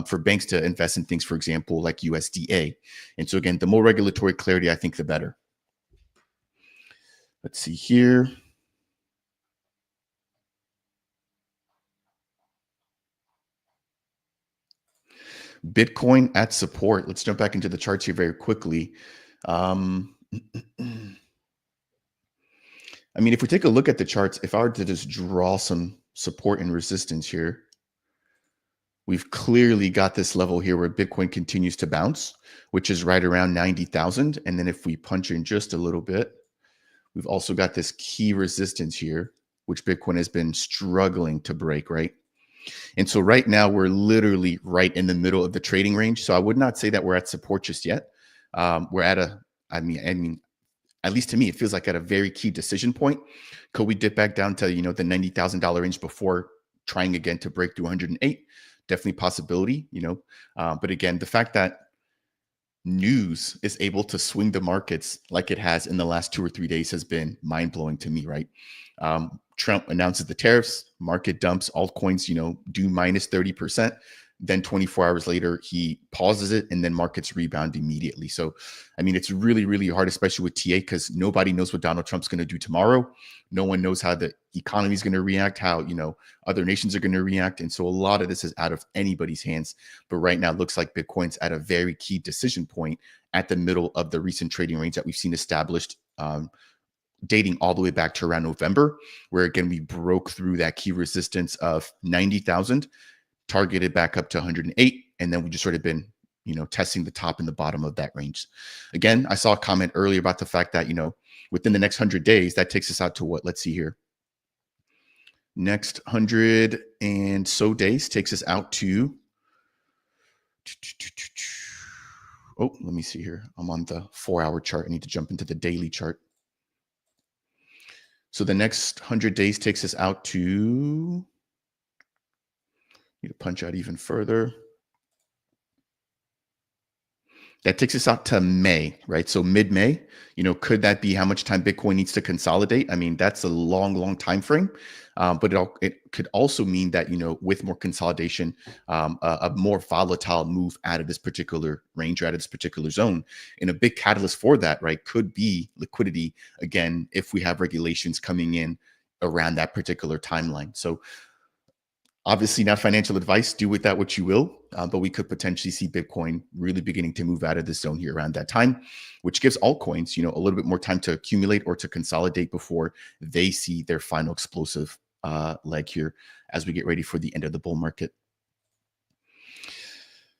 For banks to invest in things, for example, like USDA. And so again, the more regulatory clarity, I think the better. Let's see here. Bitcoin at support. Let's jump back into the charts here very quickly. I mean, if we take a look at the charts, if I were to just draw some support and resistance here, we've clearly got this level here where Bitcoin continues to bounce, which is right around 90,000. And then if we punch in just a little bit, we've also got this key resistance here, which Bitcoin has been struggling to break, right? And so right now we're literally right in the middle of the trading range. So I would not say that we're at support just yet. We're at I mean, at least to me, it feels like at a very key decision point. Could we dip back down to, the $90,000 range before trying again to break through 108? Definitely possibility, but again, the fact that news is able to swing the markets like it has in the last 2 or 3 days has been mind blowing to me, right? Trump announces the tariffs, market dumps, altcoins, do minus 30%. Then 24 hours later, he pauses it and then markets rebound immediately. So, I mean, it's really, really hard, especially with TA, because nobody knows what Donald Trump's going to do tomorrow. No one knows how the economy is going to react, how, other nations are going to react. And so a lot of this is out of anybody's hands. But right now, it looks like Bitcoin's at a very key decision point at the middle of the recent trading range that we've seen established, dating all the way back to around November, where again, we broke through that key resistance of 90,000. Targeted back up to 108, and then we just sort of been, testing the top and the bottom of that range. Again, I saw a comment earlier about the fact that, within the next 100 days, that takes us out to what? Let's see here. Next 100 and so days takes us out to, oh, let me see here. I'm on the 4-hour chart. I need to jump into the daily chart. So the next 100 days takes us out to, to punch out even further. That takes us out to May, right? So mid-May, could that be how much time Bitcoin needs to consolidate? I mean, that's a long, long time frame. But it could also mean that, with more consolidation, a more volatile move out of this particular range or out of this particular zone. And a big catalyst for that, right, could be liquidity, again, if we have regulations coming in around that particular timeline. So obviously not financial advice, do with that what you will, but we could potentially see Bitcoin really beginning to move out of this zone here around that time, which gives altcoins, a little bit more time to accumulate or to consolidate before they see their final explosive leg here as we get ready for the end of the bull market.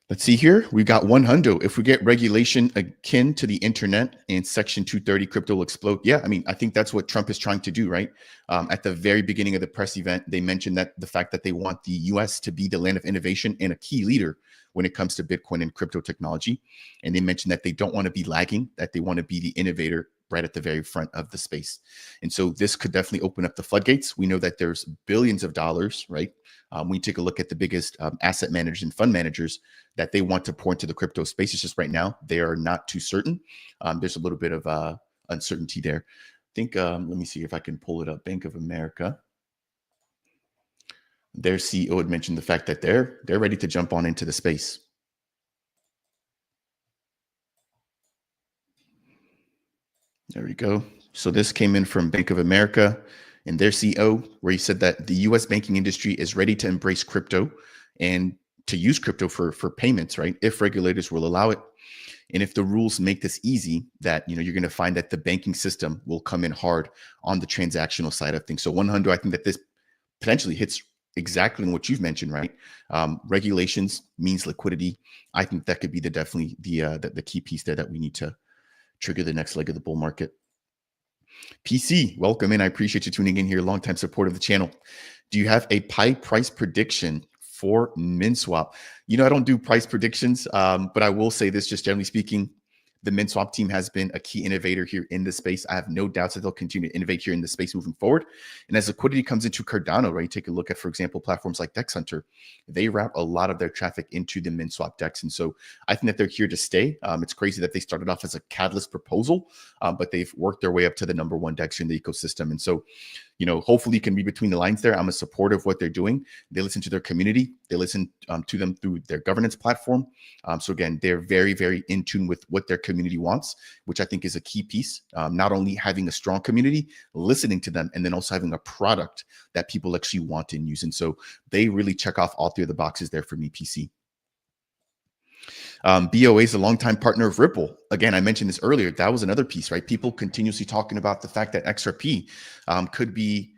Let's see here. We've got one hundo. If we get regulation akin to the internet and Section 230, crypto will explode. Yeah, I mean, I think that's what Trump is trying to do, right? At the very beginning of the press event, they mentioned that the fact that they want the U.S. to be the land of innovation and a key leader when it comes to Bitcoin and crypto technology. And they mentioned that they don't want to be lagging, that they want to be the innovator right at the very front of the space. And so this could definitely open up the floodgates. We know that there's billions of dollars, right? We take a look at the biggest asset managers and fund managers that they want to pour into the crypto space. It's just right now, they are not too certain. There's a little bit of uncertainty there. I think, let me see if I can pull it up. Bank of America. Their CEO had mentioned the fact that they're ready to jump on into the space. There we go. So this came in from Bank of America and their CEO, where he said that the U.S. banking industry is ready to embrace crypto and to use crypto for payments, right? If regulators will allow it. And if the rules make this easy, that, you're going to find that the banking system will come in hard on the transactional side of things. So 100, I think that this potentially hits exactly what you've mentioned, right? Regulations means liquidity. I think that could be definitely the key piece there that we need to trigger the next leg of the bull market. PC, welcome in. I appreciate you tuning in here. Longtime support of the channel. Do you have a pie price prediction for MinSwap? I don't do price predictions, but I will say this, just generally speaking, the MinSwap team has been a key innovator here in the space. I have no doubts that they'll continue to innovate here in the space moving forward. And as liquidity comes into Cardano, right, take a look at, for example, platforms like Dex Hunter. They wrap a lot of their traffic into the MinSwap DEX. And so I think that they're here to stay. It's crazy that they started off as a catalyst proposal, but they've worked their way up to the #1 DEX in the ecosystem. And so hopefully you can read between the lines there. I'm a supporter of what they're doing. They listen to their community. They listen to them through their governance platform. So again, they're very, very in tune with what their community wants, which I think is a key piece. Not only having a strong community, listening to them, and then also having a product that people actually want and use. And so they really check off all three of the boxes there for me, PC. BOA is a longtime partner of Ripple. Again, I mentioned this earlier. That was another piece, right? People continuously talking about the fact that XRP could be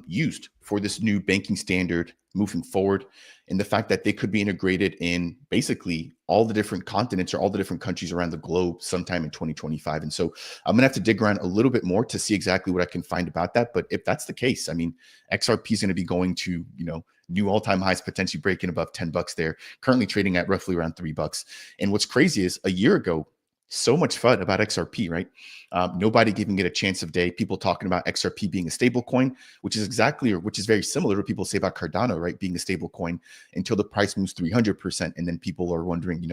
used for this new banking standard moving forward, and the fact that they could be integrated in basically all the different continents or all the different countries around the globe sometime in 2025. And so I'm gonna have to dig around a little bit more to see exactly what I can find about that. But if that's the case, I mean, XRP is going to be going to, new all-time highs, potentially breaking above $10 there, currently trading at roughly around $3. And what's crazy is a year ago, so much FUD about XRP, right? Nobody giving it a chance of day. People talking about XRP being a stable coin, which is very similar to what people say about Cardano, right? Being a stable coin until the price moves 300%. And then people are wondering,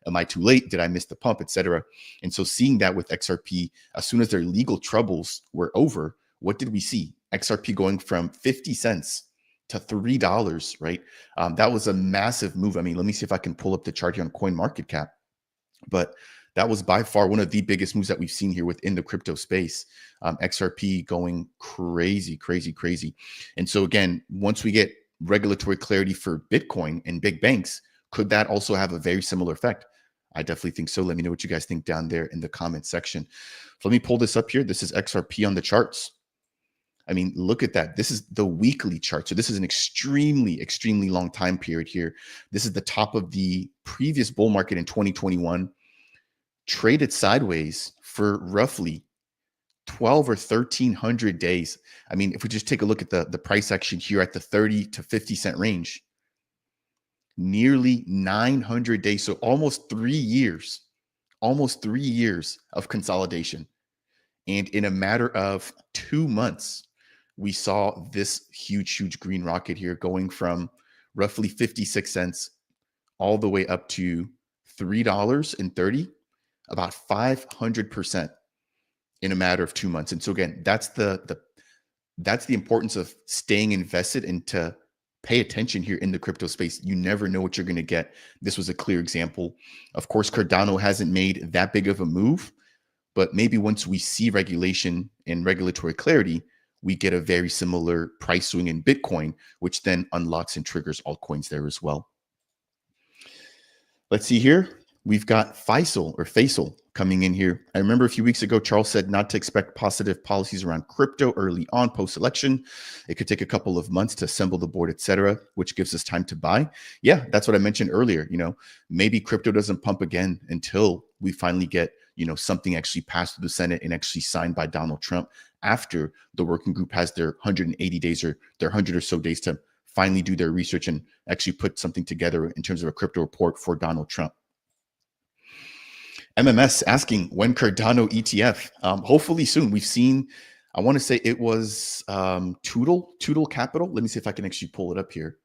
am I too late? Did I miss the pump, etc.? And so seeing that with XRP, as soon as their legal troubles were over, what did we see? XRP going from 50 cents to $3, right? That was a massive move. I mean, let me see if I can pull up the chart here on CoinMarketCap. But that was by far one of the biggest moves that we've seen here within the crypto space. XRP going crazy, crazy, crazy. And so again, once we get regulatory clarity for Bitcoin and big banks, could that also have a very similar effect? I definitely think so. Let me know what you guys think down there in the comment section. So let me pull this up here. This is XRP on the charts. I mean, look at that. This is the weekly chart. So this is an extremely, extremely long time period here. This is the top of the previous bull market in 2021. Traded sideways for roughly 12 or 1,300 days. I mean, if we just take a look at the price action here at the 30 to 50 cent range, nearly 900 days. So almost 3 years of consolidation. And in a matter of 2 months, we saw this huge green rocket here going from roughly 56 cents all the way up to $3.30. About 500% in a matter of 2 months. And so again, that's the importance of staying invested and to pay attention here in the crypto space. You never know what you're going to get. This was a clear example. Of course, Cardano hasn't made that big of a move, but maybe once we see regulation and regulatory clarity, we get a very similar price swing in Bitcoin, which then unlocks and triggers altcoins there as well. Let's see here. We've got Faisal coming in here. I remember a few weeks ago, Charles said not to expect positive policies around crypto early on post-election. It could take a couple of months to assemble the board, etc., which gives us time to buy. Yeah, that's what I mentioned earlier. Maybe crypto doesn't pump again until we finally get, something actually passed through the Senate and actually signed by Donald Trump after the working group has their 180 days or their 100 or so days to finally do their research and actually put something together in terms of a crypto report for Donald Trump. MMS asking when Cardano ETF, hopefully soon. We've seen, I want to say it was Toodle Capital. Let me see if I can actually pull it up here.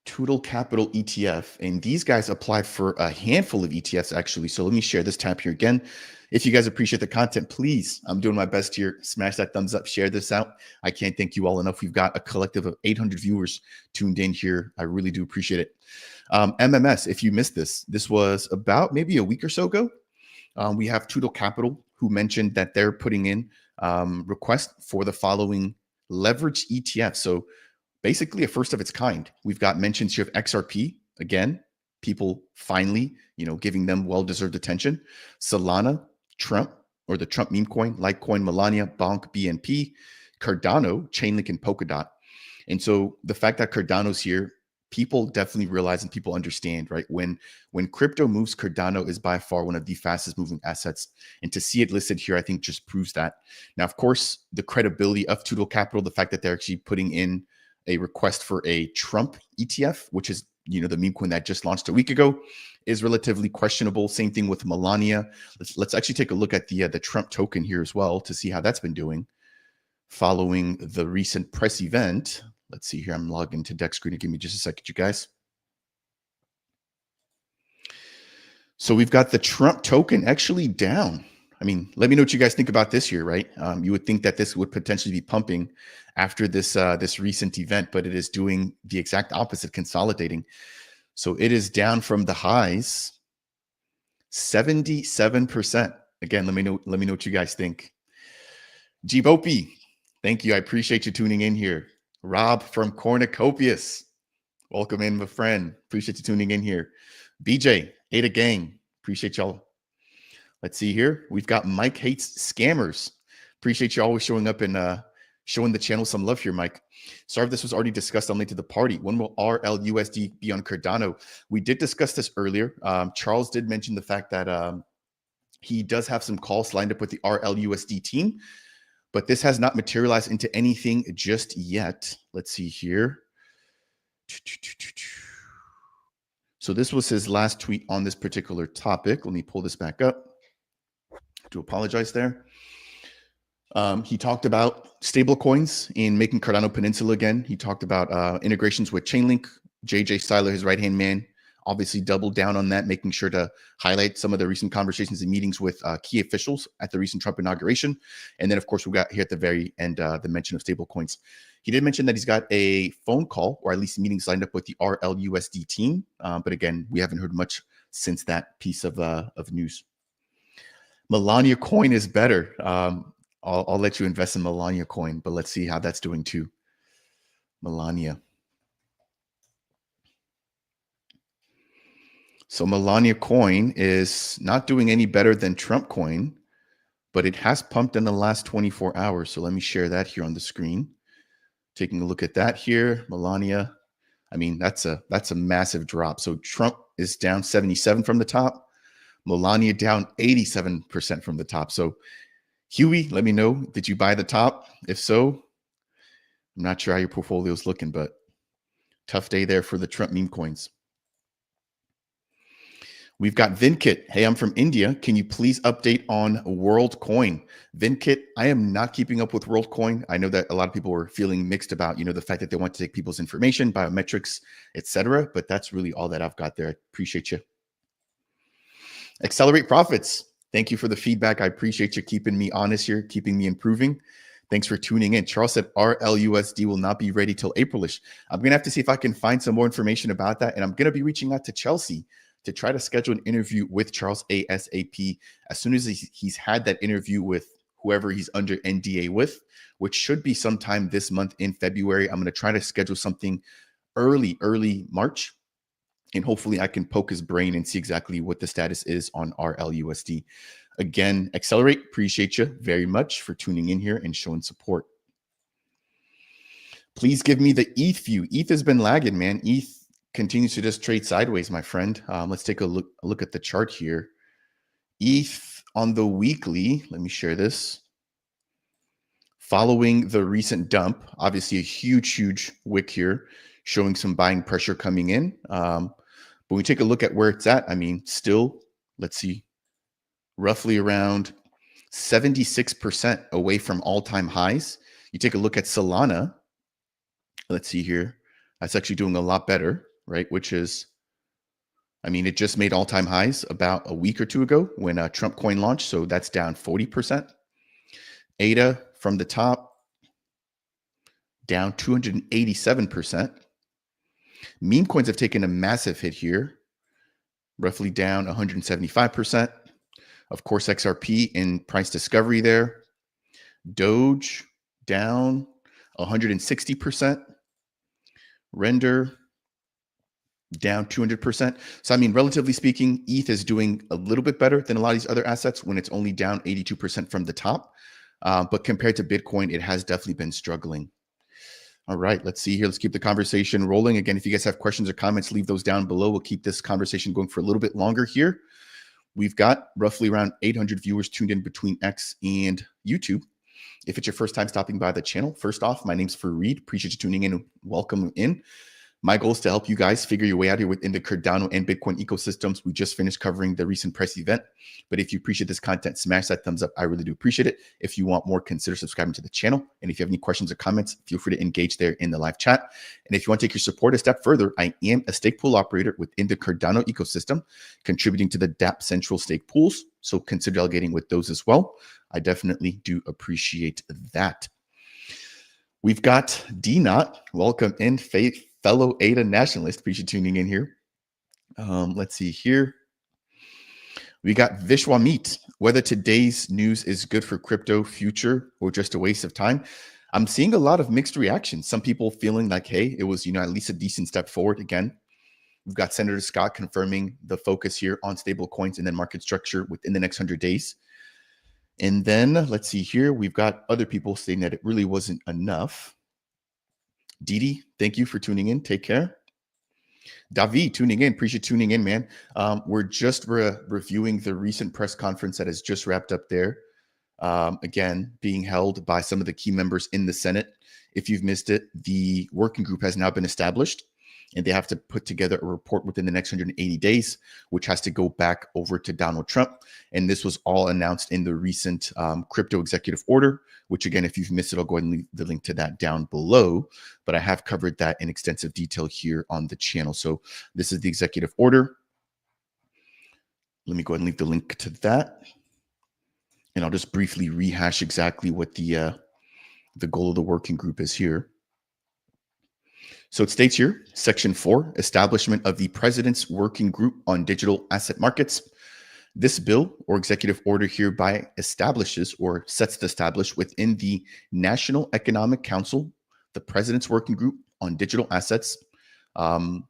Toodle Capital ETF, and these guys apply for a handful of ETFs actually. So let me share this tab here again. If you guys appreciate the content, please, I'm doing my best here. Smash that thumbs up, share this out. I can't thank you all enough. We've got a collective of 800 viewers tuned in here. I really do appreciate it. MMS, if you missed this was about maybe a week or so ago. We have Toodle Capital who mentioned that they're putting in request for the following leverage ETF. So basically a first of its kind. We've got mentions here of XRP. Again, people finally, giving them well-deserved attention. Solana, Trump, or the Trump meme coin, Litecoin, Melania, Bonk, BNP, Cardano, Chainlink, and Polkadot. And so the fact that Cardano's here, people definitely realize and people understand, right? When crypto moves, Cardano is by far one of the fastest moving assets. And to see it listed here, I think just proves that. Now, of course, the credibility of Tudor Capital, the fact that they're actually putting in a request for a Trump ETF, which is, the meme coin that just launched a week ago, is relatively questionable. Same thing with Melania. Let's actually take a look at the Trump token here as well to see how that's been doing following the recent press event. Let's see here. I'm logged into Deck Screen. Give me just a second, you guys. So we've got the Trump token actually down. I mean, let me know what you guys think about this here, right? You would think that this would potentially be pumping after this recent event, but it is doing the exact opposite, consolidating. So it is down from the highs, 77%. Again, let me know what you guys think. Jibopi, thank you. I appreciate you tuning in here. Rob from Cornucopias, welcome in, my friend. Appreciate you tuning in here. BJ, Ada Gang, appreciate y'all. Let's see here. We've got Mike Hates Scammers. Appreciate you always showing up and showing the channel some love here, Mike. Sorry if this was already discussed. I'm late to the party. When will RLUSD be on Cardano? We did discuss this earlier. Charles did mention the fact that he does have some calls lined up with the RLUSD team, but this has not materialized into anything just yet. Let's see here. So this was his last tweet on this particular topic. Let me pull this back up. I do apologize there. He talked about stable coins in making Cardano Peninsula again. He talked about integrations with Chainlink. JJ Styler, his right-hand man, obviously doubled down on that, making sure to highlight some of the recent conversations and meetings with key officials at the recent Trump inauguration. And then, of course, we got here at the very end the mention of stable coins. He did mention that he's got a phone call, or at least meetings lined up with the RLUSD team. But again, we haven't heard much since that piece of news. Melania coin is better. I'll let you invest in Melania coin, but let's see how that's doing too. Melania. So Melania coin is not doing any better than Trump coin, but it has pumped in the last 24 hours. So let me share that here on the screen. Taking a look at that here, Melania. I mean, that's a massive drop. So Trump is down 77 from the top. Melania down 87% from the top. So Huey, let me know, did you buy the top? If so, I'm not sure how your portfolio is looking, but tough day there for the Trump meme coins. We've got Vinkit. Hey, I'm from India. Can you please update on WorldCoin? Vinkit, I am not keeping up with WorldCoin. I know that a lot of people were feeling mixed about, the fact that they want to take people's information, biometrics, etc. But that's really all that I've got there. I appreciate you. Accelerate Profits. Thank you for the feedback. I appreciate you keeping me honest here, keeping me improving. Thanks for tuning in. Charles said RLUSD will not be ready till Aprilish. I'm going to have to see if I can find some more information about that. And I'm going to be reaching out to Chelsea to try to schedule an interview with Charles ASAP as soon as he's had that interview with whoever he's under NDA with, which should be sometime this month in February. I'm going to try to schedule something early March. And hopefully I can poke his brain and see exactly what the status is on RLUSD. Again, Accelerate, appreciate you very much for tuning in here and showing support. Please give me the ETH view. ETH has been lagging, man. ETH continues to just trade sideways, my friend. Let's take a look at the chart here. ETH on the weekly, let me share this. Following the recent dump, obviously a huge wick here, showing some buying pressure coming in. But we take a look at where it's at. I mean, still, let's see, roughly around 76% away from all-time highs. You take a look at Solana. Let's see here. That's actually doing a lot better, right? Which is, I mean, it just made all-time highs about a week or two ago when Trump coin launched. So that's down 40%. ADA from the top, down 287%. Meme coins have taken a massive hit here, roughly down 175%. Of course, XRP in price discovery there. Doge down 160%. Render down 200%. So, I mean, relatively speaking, ETH is doing a little bit better than a lot of these other assets when it's only down 82% from the top. But compared to Bitcoin, it has definitely been struggling. All right, let's see here. Let's keep the conversation rolling. Again, if you guys have questions or comments, leave those down below. We'll keep this conversation going for a little bit longer here. We've got roughly around 800 viewers tuned in between X and YouTube. If it's your first time stopping by the channel, first off, my name's Fareed. Appreciate you tuning in. Welcome in. My goal is to help you guys figure your way out here within the Cardano and Bitcoin ecosystems. We just finished covering the recent press event. But if you appreciate this content, smash that thumbs up. I really do appreciate it. If you want more, consider subscribing to the channel. And if you have any questions or comments, feel free to engage there in the live chat. And if you want to take your support a step further, I am a stake pool operator within the Cardano ecosystem, contributing to the DApp Central stake pools. So consider delegating with those as well. I definitely do appreciate that. We've got D-Not. Welcome in, fellow ADA nationalist. Appreciate you tuning in here. Let's see here. We got Vishwamit. Whether today's news is good for crypto future or just a waste of time. I'm seeing a lot of mixed reactions. Some people feeling like, hey, it was, at least a decent step forward. Again, we've got Senator Scott confirming the focus here on stable coins and then market structure within the next 100 days. And then let's see here. We've got other people saying that it really wasn't enough. Didi, thank you for tuning in. Take care. David, tuning in. Appreciate tuning in, man. We're just reviewing the recent press conference that has just wrapped up there. Again, being held by some of the key members in the Senate. If you've missed it, the working group has now been established, and they have to put together a report within the next 180 days, which has to go back over to Donald Trump. And this was all announced in the recent crypto executive order, which again, if you've missed it, I'll go ahead and leave the link to that down below. But I have covered that in extensive detail here on the channel. So this is the executive order. Let me go ahead and leave the link to that. And I'll just briefly rehash exactly what the goal of the working group is here. So it states here, Section 4, Establishment of the President's Working Group on Digital Asset Markets. This bill or executive order hereby establishes or sets to establish within the National Economic Council, the President's Working Group on Digital Assets. And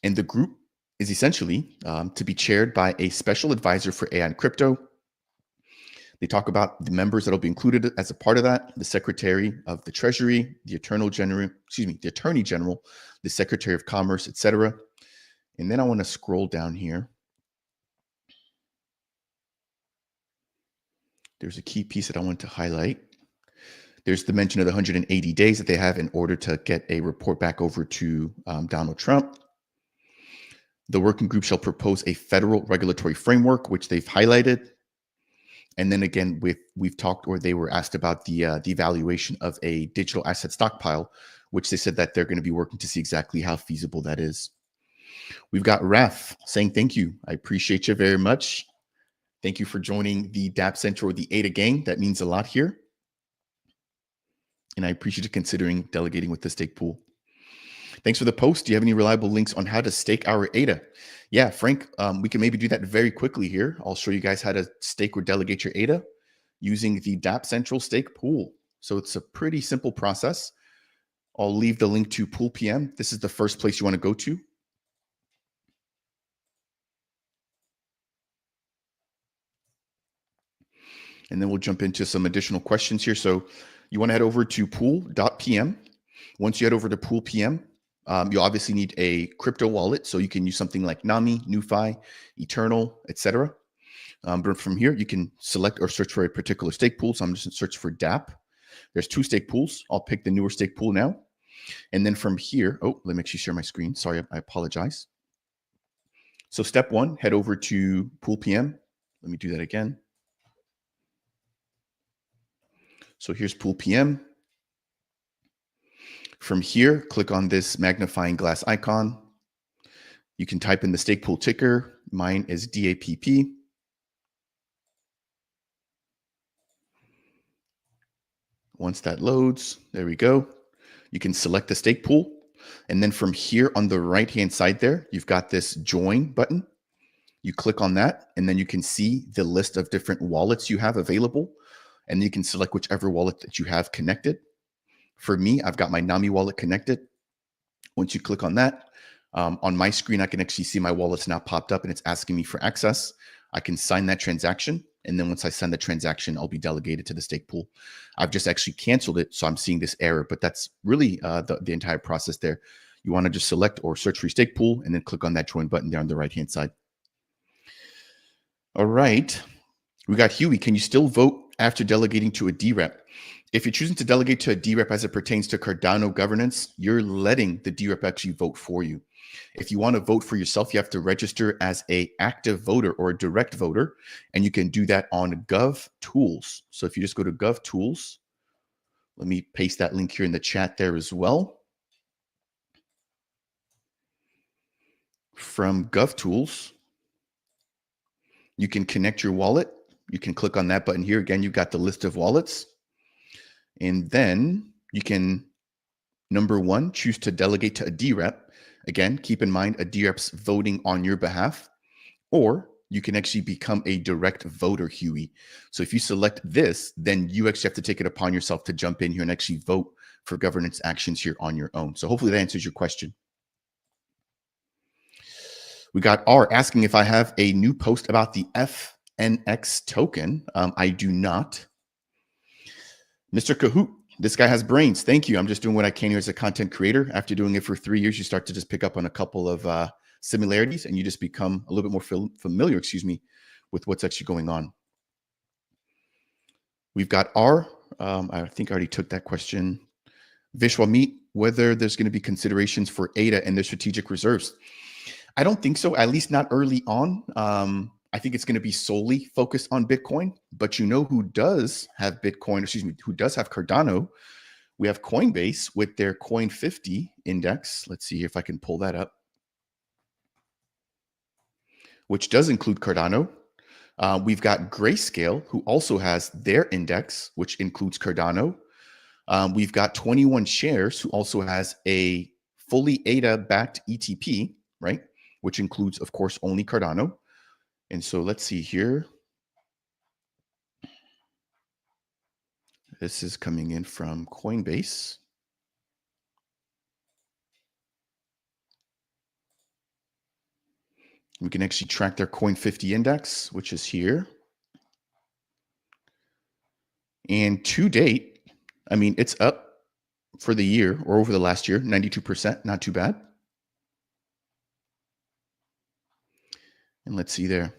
the group is essentially to be chaired by a special advisor for AI and crypto. They talk about the members that will be included as a part of that: the Secretary of the Treasury, the Attorney General, the Secretary of Commerce, etc. And then I want to scroll down here. There's a key piece that I want to highlight. There's the mention of the 180 days that they have in order to get a report back over to Donald Trump. The working group shall propose a federal regulatory framework, which they've highlighted. And then again, we've talked, or they were asked about the evaluation of a digital asset stockpile, which they said that they're going to be working to see exactly how feasible that is. We've got Raf saying thank you. I appreciate you very much. Thank you for joining the DApp Central or the ADA gang. That means a lot here. And I appreciate you considering delegating with the stake pool. Thanks for the post. Do you have any reliable links on how to stake our ADA? Yeah, Frank, we can maybe do that very quickly here. I'll show you guys how to stake or delegate your ADA using the DApp Central stake pool. So it's a pretty simple process. I'll leave the link to Pool PM. This is the first place you want to go to. And then we'll jump into some additional questions here. So you want to head over to pool.pm. Once you head over to Pool PM, you obviously need a crypto wallet. So you can use something like Nami, NuFi, Eternal, etc. But from here, you can select or search for a particular stake pool. So I'm just going to search for DApp. There's 2 stake pools. I'll pick the newer stake pool now. And then from here, let me actually share my screen. Sorry, I apologize. So step 1, head over to Pool PM. Let me do that again. So here's Pool PM. From here, click on this magnifying glass icon. You can type in the stake pool ticker. Mine is DAPP. Once that loads, there we go. You can select the stake pool. And then from here on the right-hand side there, you've got this join button. You click on that, and then you can see the list of different wallets you have available. And you can select whichever wallet that you have connected. For me, I've got my Nami wallet connected. Once you click on that, on my screen, I can actually see my wallets now popped up and it's asking me for access. I can sign that transaction And then once I send the transaction, I'll be delegated to the stake pool. I've just actually canceled it, so I'm seeing this error, but that's really the entire process there. You want to just select or search for your stake pool and then click on that join button down the right-hand side. All right. We got Huey. Can you still vote after delegating to a DREP? If you're choosing to delegate to a DREP as it pertains to Cardano governance, you're letting the DREP actually vote for you. If you want to vote for yourself, you have to register as an active voter or a direct voter, and you can do that on Gov Tools. So if you just go to Gov Tools, let me paste that link here in the chat there as well. From Gov Tools, you can connect your wallet. You can click on that button here. Again, you've got the list of wallets. And then you can, number one, choose to delegate to a DREP. Again, keep in mind a DREP's voting on your behalf. Or you can actually become a direct voter, Huey. So if you select this, then you actually have to take it upon yourself to jump in here and actually vote for governance actions here on your own. So hopefully that answers your question. We got R asking if I have a new post about the FNX token. I do not. Mr. Kahoot, this guy has brains. Thank you. I'm just doing what I can here as a content creator. After doing it for 3 years, you start to just pick up on a couple of similarities, and you just become a little bit more familiar, with what's actually going on. We've got R. I think I already took that question. Vishwamit, whether there's going to be considerations for ADA and their strategic reserves. I don't think so, at least not early on. I think it's going to be solely focused on Bitcoin, but you know who does have Bitcoin, who does have Cardano? We have Coinbase with their Coin 50 index. Let's see if I can pull that up, which does include Cardano. We've got Grayscale, who also has their index, which includes Cardano. We've got 21 Shares, who also has a fully ADA-backed ETP, right? Which includes, of course, only Cardano. And so let's see here. This is coming in from Coinbase. We can actually track their Coin 50 index, which is here. And to date, I mean, it's up for the year or over the last year, 92%, not too bad. And let's see there.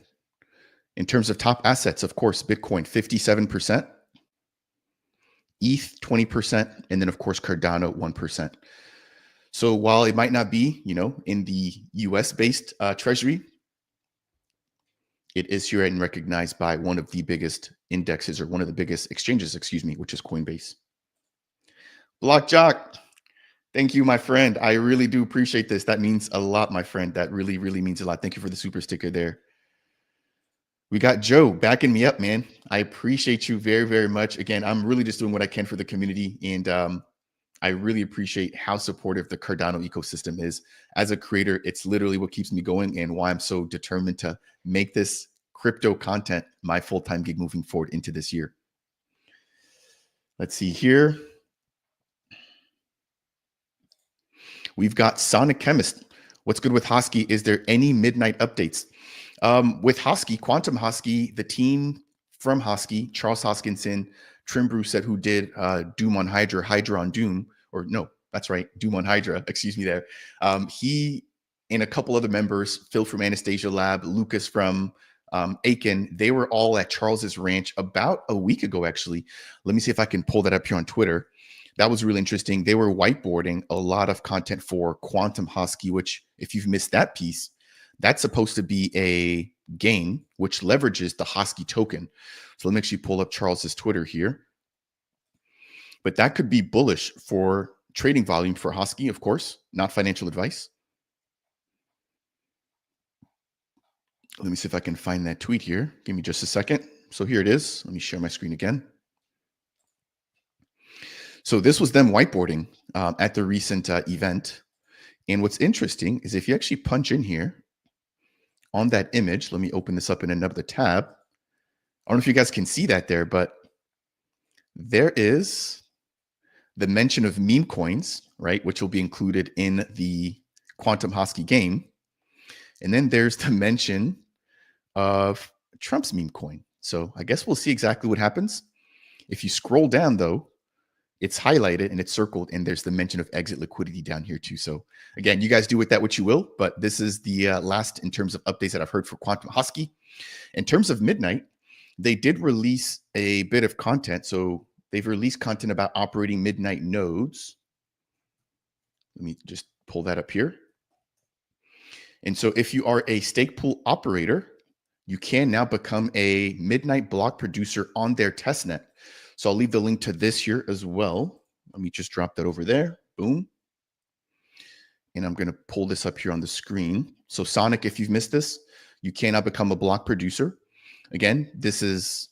In terms of top assets, of course, Bitcoin, 57%, ETH, 20%, and then, of course, Cardano, 1%. So while it might not be, in the US-based treasury, it is here and recognized by one of the biggest indexes or one of the biggest exchanges, which is Coinbase. Blockjock, thank you, my friend. I really do appreciate this. That means a lot, my friend. That really, really means a lot. Thank you for the super sticker there. We got Joe backing me up, man. I appreciate you very, very much. Again, I'm really just doing what I can for the community. And I really appreciate how supportive the Cardano ecosystem is. As a creator, it's literally what keeps me going and why I'm so determined to make this crypto content my full-time gig moving forward into this year. Let's see here. We've got Sonic Chemist. What's good with Hosky? Is there any midnight updates? With Hosky, Quantum Hosky, the team from Hosky, Charles Hoskinson, Trim Brewset, who did Doom on Hydra, Hydra on Doom, or no, that's right, Doom on Hydra, excuse me there. He and a couple other members, Phil from Anastasia Lab, Lucas from Aiken, they were all at Charles's ranch about a week ago, actually. Let me see if I can pull that up here on Twitter. That was really interesting. They were whiteboarding a lot of content for Quantum Hosky, which if you've missed that piece, that's supposed to be a game which leverages the Hosky token. So let me actually pull up Charles's Twitter here. But that could be bullish for trading volume for Hosky, of course, not financial advice. Let me see if I can find that tweet here. Give me just a second. So here it is. Let me share my screen again. So this was them whiteboarding at the recent event. And what's interesting is if you actually punch in here on that image, let me open this up in another tab. I don't know if you guys can see that there, but there is the mention of meme coins, right, which will be included in the Quantum Hosky game. And then there's the mention of Trump's meme coin, So I guess we'll see exactly what happens. If you scroll down though, it's highlighted and it's circled, and there's the mention of exit liquidity down here too. So again, you guys do with that what you will, but this is the last in terms of updates that I've heard for Quantum Husky. In terms of Midnight, they did release a bit of content. So they've released content about operating Midnight nodes. Let me just pull that up here. And so if you are a stake pool operator, you can now become a Midnight block producer on their testnet. So I'll leave the link to this here as well. Let me just drop that over there. Boom. And I'm going to pull this up here on the screen. So Sonic, if you've missed this, you can now become a block producer. Again, this is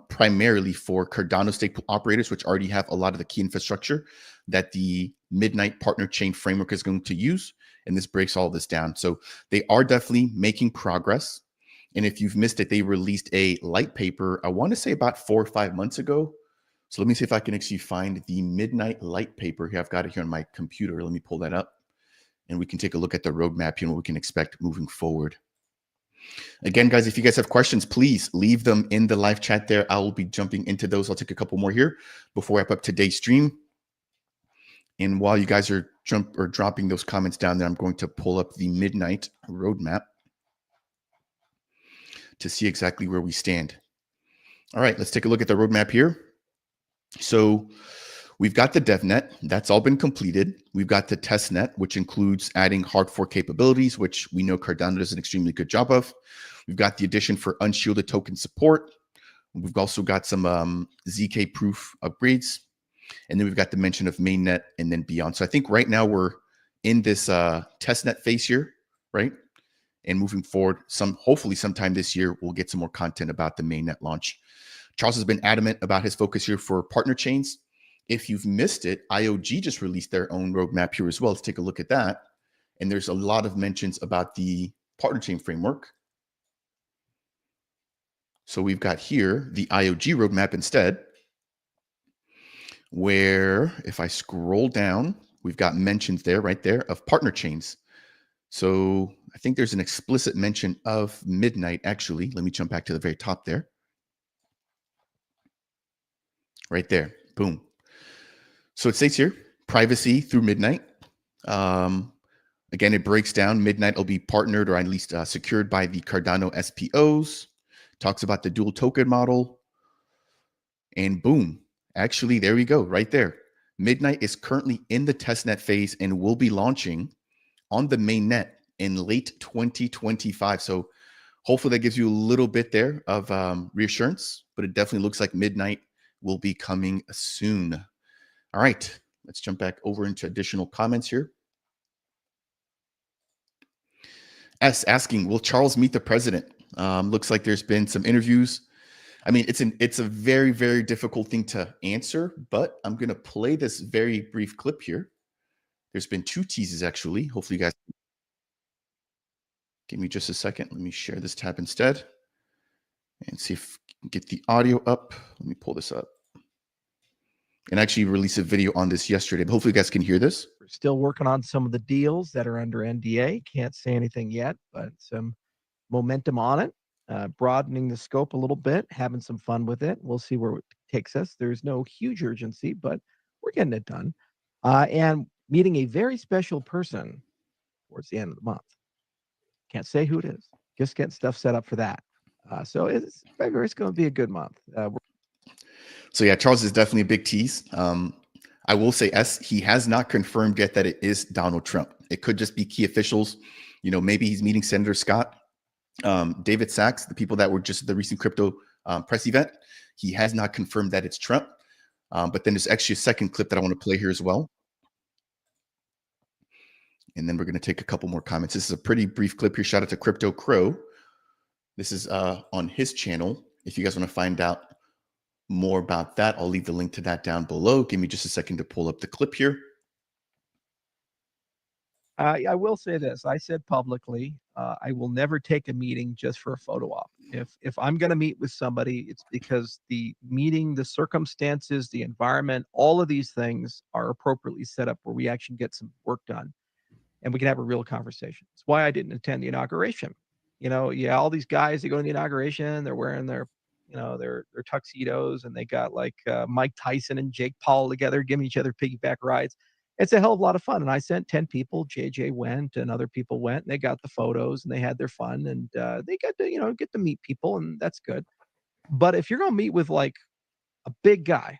primarily for Cardano stake pool operators, which already have a lot of the key infrastructure that the Midnight partner chain framework is going to use. And this breaks all this down. So they are definitely making progress. And if you've missed it, they released a light paper, I want to say about 4 or 5 months ago. So let me see if I can actually find the Midnight light paper here. I've got it here on my computer. Let me pull that up and we can take a look at the roadmap and what we can expect moving forward. Again, guys, if you guys have questions, please leave them in the live chat there. I will be jumping into those. I'll take a couple more here before we wrap up today's stream. And while you guys are dropping those comments down there, I'm going to pull up the Midnight roadmap to see exactly where we stand. All right, let's take a look at the roadmap here. So we've got the DevNet. That's all been completed. We've got the testnet, which includes adding hard fork capabilities, which we know Cardano does an extremely good job of. We've got the addition for unshielded token support. We've also got some ZK proof upgrades. And then we've got the mention of mainnet and then beyond. So I think right now we're in this testnet phase here, right? And moving forward, hopefully sometime this year, we'll get some more content about the mainnet launch. Charles has been adamant about his focus here for partner chains. If you've missed it, IOG just released their own roadmap here as well. Let's take a look at that. And there's a lot of mentions about the partner chain framework. So we've got here the IOG roadmap instead, where if I scroll down, we've got mentions there, right there, of partner chains. So I think there's an explicit mention of Midnight, actually. Let me jump back to the very top there. Right there, boom. So it states here, privacy through Midnight. Again, it breaks down. Midnight will be partnered or at least secured by the Cardano SPOs. Talks about the dual token model. And boom, actually, there we go, right there. Midnight is currently in the testnet phase and will be launching on the mainnet in late 2025. So hopefully that gives you a little bit there of reassurance, but it definitely looks like Midnight will be coming soon. All right, let's jump back over into additional comments here. S asking, will Charles meet the president? Looks like there's been some interviews. I mean, it's a very, very difficult thing to answer, but I'm going to play this very brief clip here. There's been 2 teases, actually. Hopefully you guys give me just a second. Let me share this tab instead and see if I can get the audio up. Let me pull this up. And actually release a video on this yesterday, but hopefully you guys can hear this. We're still working on some of the deals that are under NDA. Can't say anything yet, but some momentum on it, broadening the scope a little bit, having some fun with it. We'll see where it takes us. There's no huge urgency, but we're getting it done. And meeting a very special person towards the end of the month. Can't say who it is. Just getting stuff set up for that. So it's going to be a good month. So yeah, Charles is definitely a big tease. I will say, he has not confirmed yet that it is Donald Trump. It could just be key officials. You know, maybe he's meeting Senator Scott, David Sachs, the people that were just at the recent crypto press event. He has not confirmed that it's Trump. But then there's actually a second clip that I want to play here as well. And then we're going to take a couple more comments. This is a pretty brief clip here. Shout out to Crypto Crow. This is on his channel. If you guys want to find out more about that, I'll leave the link to that down below. Give me just a second to pull up the clip here. I will say this. I said publicly, I will never take a meeting just for a photo op. If I'm going to meet with somebody, it's because the meeting, the circumstances, the environment, all of these things are appropriately set up where we actually get some work done and we can have a real conversation. It's why I didn't attend the inauguration. You know, yeah, all these guys that go to the inauguration, they're wearing their their tuxedos, and they got like Mike Tyson and Jake Paul together giving each other piggyback rides. It's a hell of a lot of fun. And I sent 10 people. JJ went and other people went, and they got the photos and they had their fun, and they got to, get to meet people, and that's good. But if you're going to meet with like a big guy,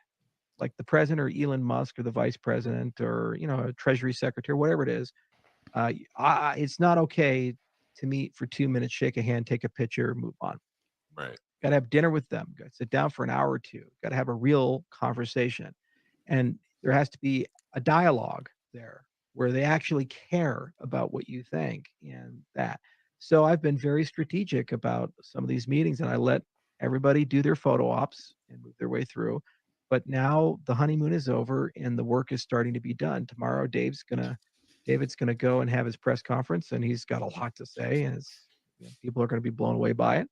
like the president or Elon Musk or the vice president or, a treasury secretary, whatever it is, it's not okay to meet for 2 minutes, shake a hand, take a picture, move on. Right. Got to have dinner with them. Got to sit down for an hour or two. Got to have a real conversation. And there has to be a dialogue there where they actually care about what you think and that. So I've been very strategic about some of these meetings, and I let everybody do their photo ops and move their way through. But now the honeymoon is over and the work is starting to be done. Tomorrow, David's gonna go and have his press conference, and he's got a lot to say, and people are going to be blown away by it.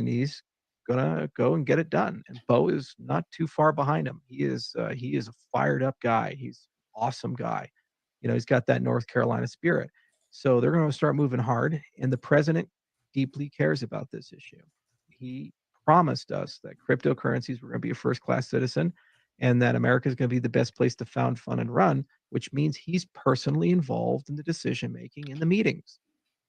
He's gonna go and get it done. And Bo is not too far behind him. He is a fired up guy. He's an awesome guy. He's got that North Carolina spirit. So they're going to start moving hard. And the president deeply cares about this issue. He promised us that cryptocurrencies were going to be a first class citizen, and that America is going to be the best place to found, fund, and run, which means he's personally involved in the decision making in the meetings.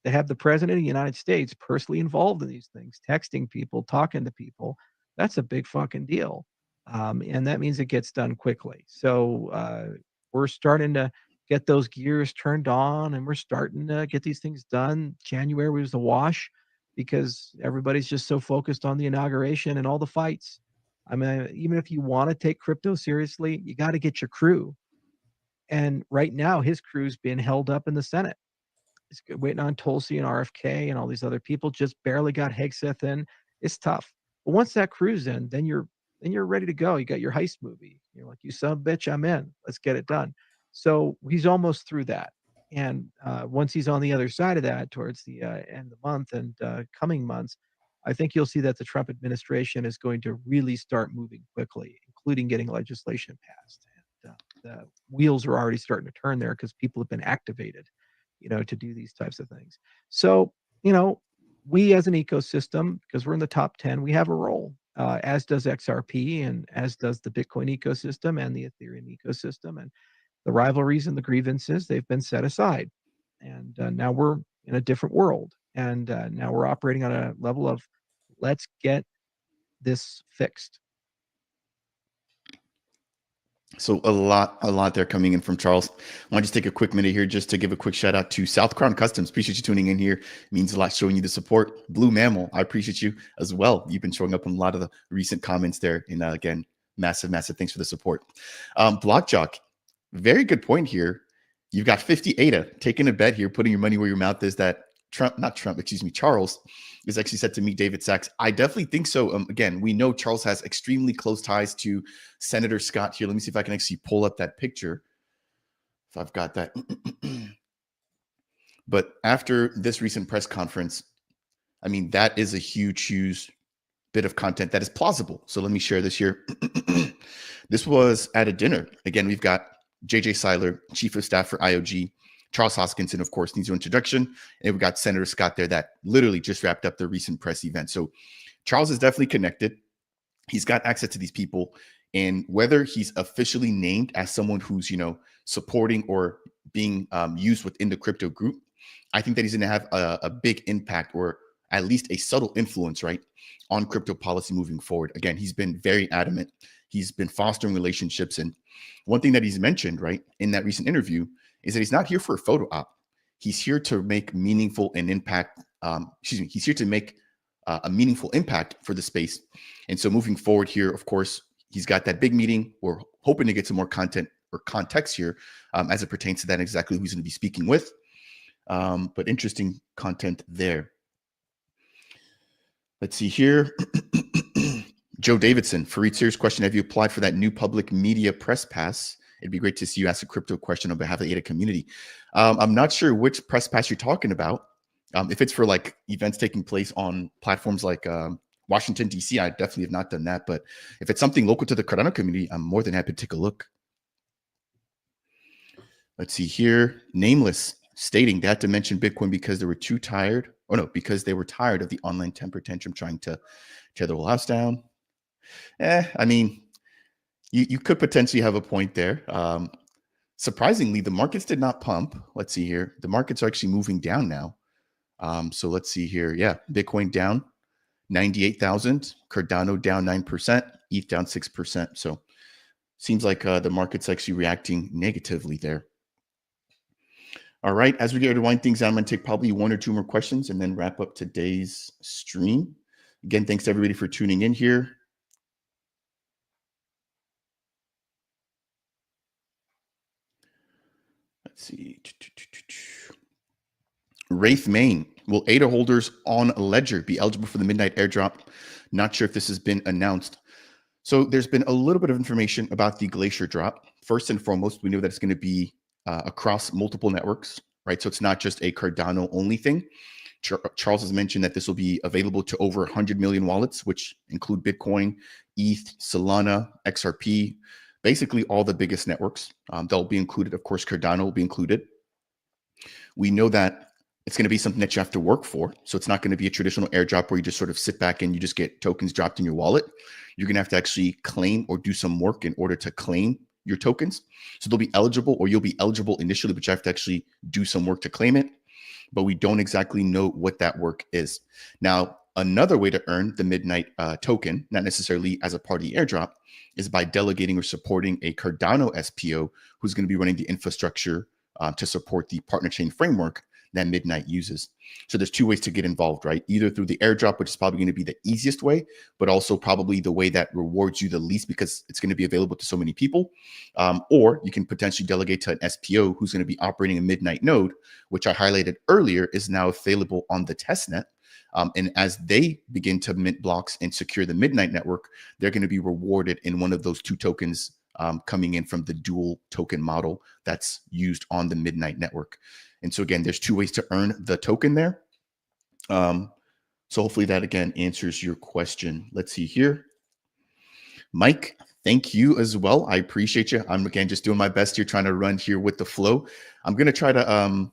To have the president of the United States personally involved in these things, texting people, talking to people, that's a big fucking deal. And that means it gets done quickly. So we're starting to get those gears turned on, and we're starting to get these things done. January was the wash because everybody's just so focused on the inauguration and all the fights. I mean, even if you want to take crypto seriously, you got to get your crew. And right now, his crew's being held up in the Senate. It's waiting on Tulsi and RFK and all these other people. Just barely got Hegseth in. It's tough. But once that crew's in, then you're ready to go. You got your heist movie. You're like, you son of a bitch, I'm in. Let's get it done. So he's almost through that. And once he's on the other side of that, towards the end of the month and coming months, I think you'll see that the Trump administration is going to really start moving quickly, including getting legislation passed. And the wheels are already starting to turn there because people have been activated, to do these types of things. So, we as an ecosystem, because we're in the top 10, we have a role, as does XRP and as does the Bitcoin ecosystem and the Ethereum ecosystem. And the rivalries and the grievances, they've been set aside. And now we're in a different world. And now we're operating on a level of, let's get this fixed. So a lot there coming in from Charles. I want to just take a quick minute here just to give a quick shout out to South Crown Customs. Appreciate you tuning in here. It means a lot showing you the support. Blue Mammal, I appreciate you as well. You've been showing up on a lot of the recent comments there. And again, massive thanks for the support. Blockjock, very good point here. You've got 50 ADA taking a bet here, putting your money where your mouth is that Charles is actually set to meet David Sachs. I definitely think so. Again, we know Charles has extremely close ties to Senator Scott here. Let me see if I can actually pull up that picture. If I've got that. But after this recent press conference, I mean, that is a huge bit of content that is plausible. So let me share this here. This was at a dinner. Again, we've got JJ Seiler, Chief of Staff for IOG, Charles Hoskinson, of course, needs no introduction. And we've got Senator Scott there that literally just wrapped up the recent press event. So Charles is definitely connected. He's got access to these people. And whether he's officially named as someone who's, supporting or being used within the crypto group, I think that he's going to have a big impact, or at least a subtle influence, right, on crypto policy moving forward. Again, he's been very adamant. He's been fostering relationships. And one thing that he's mentioned, right, in that recent interview is that he's not here for a photo op. He's here to make meaningful and impact. He's here to make a meaningful impact for the space. And so moving forward here, of course, he's got that big meeting. We're hoping to get some more content or context here as it pertains to that, exactly who he's going to be speaking with. But interesting content there. Let's see here. Joe Davidson, Fareed, serious question. Have you applied for that new public media press pass? It'd be great to see you ask a crypto question on behalf of the ADA community. I'm not sure which press pass you're talking about. If it's for like events taking place on platforms like Washington, D.C., I definitely have not done that. But if it's something local to the Cardano community, I'm more than happy to take a look. Let's see here. Nameless. stating they had to mention Bitcoin because they were too tired. Oh no, because they were tired of the online temper tantrum trying to tear the whole house down. I mean, you could potentially have a point there. Surprisingly, the markets did not pump. Let's see here. The markets are actually moving down now. So let's see here. Yeah, Bitcoin down 98,000, Cardano down 9%, ETH down 6%. So seems like the market's actually reacting negatively there. All right, as we get to wind things down, I'm going to take probably 1 or 2 more questions and then wrap up today's stream. Again, thanks to everybody for tuning in here. Let's see. Wraith Main, will ADA holders on Ledger be eligible for the midnight airdrop? Not sure if this has been announced. So there's been a little bit of information about the Glacier drop. First and foremost, we know that it's going to be across multiple networks, right? So it's not just a Cardano only thing. Charles has mentioned that this will be available to over 100 million wallets, which include Bitcoin, ETH, Solana, XRP, basically all the biggest networks. They'll be included. Of course, Cardano will be included. We know that it's going to be something that you have to work for. So it's not going to be a traditional airdrop where you just sort of sit back and you just get tokens dropped in your wallet. You're going to have to actually claim or do some work in order to claim your tokens. So they'll be eligible, or you'll be eligible initially, but you have to actually do some work to claim it. But we don't exactly know what that work is. Now, another way to earn the Midnight token, not necessarily as a part of the airdrop, is by delegating or supporting a Cardano SPO who's going to be running the infrastructure to support the partner chain framework that Midnight uses. So there's 2 ways to get involved, right? Either through the airdrop, which is probably going to be the easiest way, but also probably the way that rewards you the least because it's going to be available to so many people. Or you can potentially delegate to an SPO who's going to be operating a Midnight node, which I highlighted earlier is now available on the testnet. And as they begin to mint blocks and secure the Midnight network, they're going to be rewarded in one of those 2 tokens coming in from the dual token model that's used on the Midnight network. And so again, there's 2 ways to earn the token there. So hopefully that again answers your question. Let's see here. Mike, thank you as well. I appreciate you. I'm again just doing my best here, trying to run here with the flow. I'm going to try to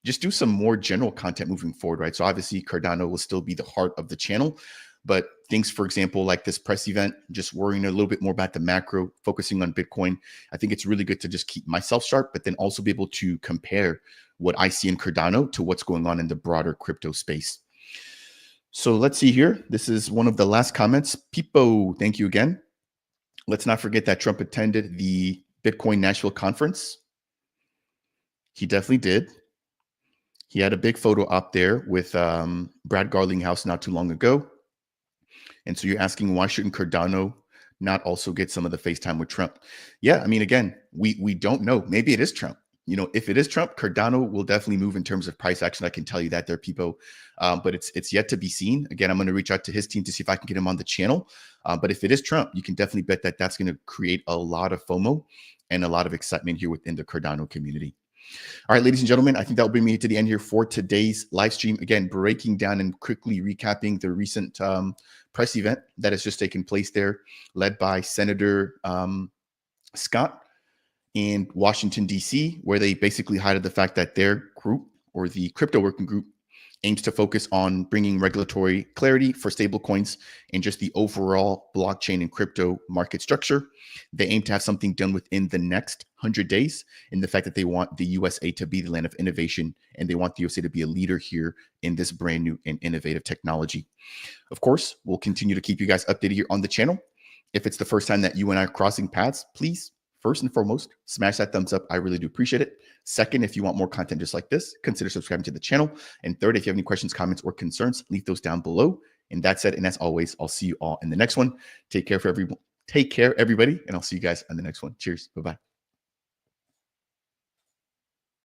just do some more general content moving forward, right? So obviously Cardano will still be the heart of the channel, but things, for example, like this press event, just worrying a little bit more about the macro, focusing on Bitcoin. I think it's really good to just keep myself sharp, but then also be able to compare what I see in Cardano to what's going on in the broader crypto space. So let's see here. This is one of the last comments. Pipo, thank you again. Let's not forget that Trump attended the Bitcoin Nashville conference. He definitely did. He had a big photo up there with Brad Garlinghouse not too long ago. And so you're asking, why shouldn't Cardano not also get some of the FaceTime with Trump? Yeah, I mean, again, we don't know. Maybe it is Trump. You know, if it is Trump, Cardano will definitely move in terms of price action. I can tell you that there, people. But it's yet to be seen. Again, I'm going to reach out to his team to see if I can get him on the channel. But if it is Trump, you can definitely bet that that's going to create a lot of FOMO and a lot of excitement here within the Cardano community. All right, ladies and gentlemen, I think that will bring me to the end here for today's live stream. Again, breaking down and quickly recapping the recent press event that has just taken place there, led by Senator Scott in Washington, D.C., where they basically highlighted the fact that their group, or the crypto working group, aims to focus on bringing regulatory clarity for stablecoins and just the overall blockchain and crypto market structure. They aim to have something done within the next 100 days, in the fact that they want the USA to be the land of innovation, and they want the USA to be a leader here in this brand new and innovative technology. Of course, we'll continue to keep you guys updated here on the channel. If it's the first time that you and I are crossing paths, please, first and foremost, smash that thumbs up. I really do appreciate it. Second, if you want more content just like this, consider subscribing to the channel. And third, if you have any questions, comments, or concerns, leave those down below. And that said, and as always, I'll see you all in the next one. Take care, everybody, and I'll see you guys on the next one. Cheers. Bye-bye.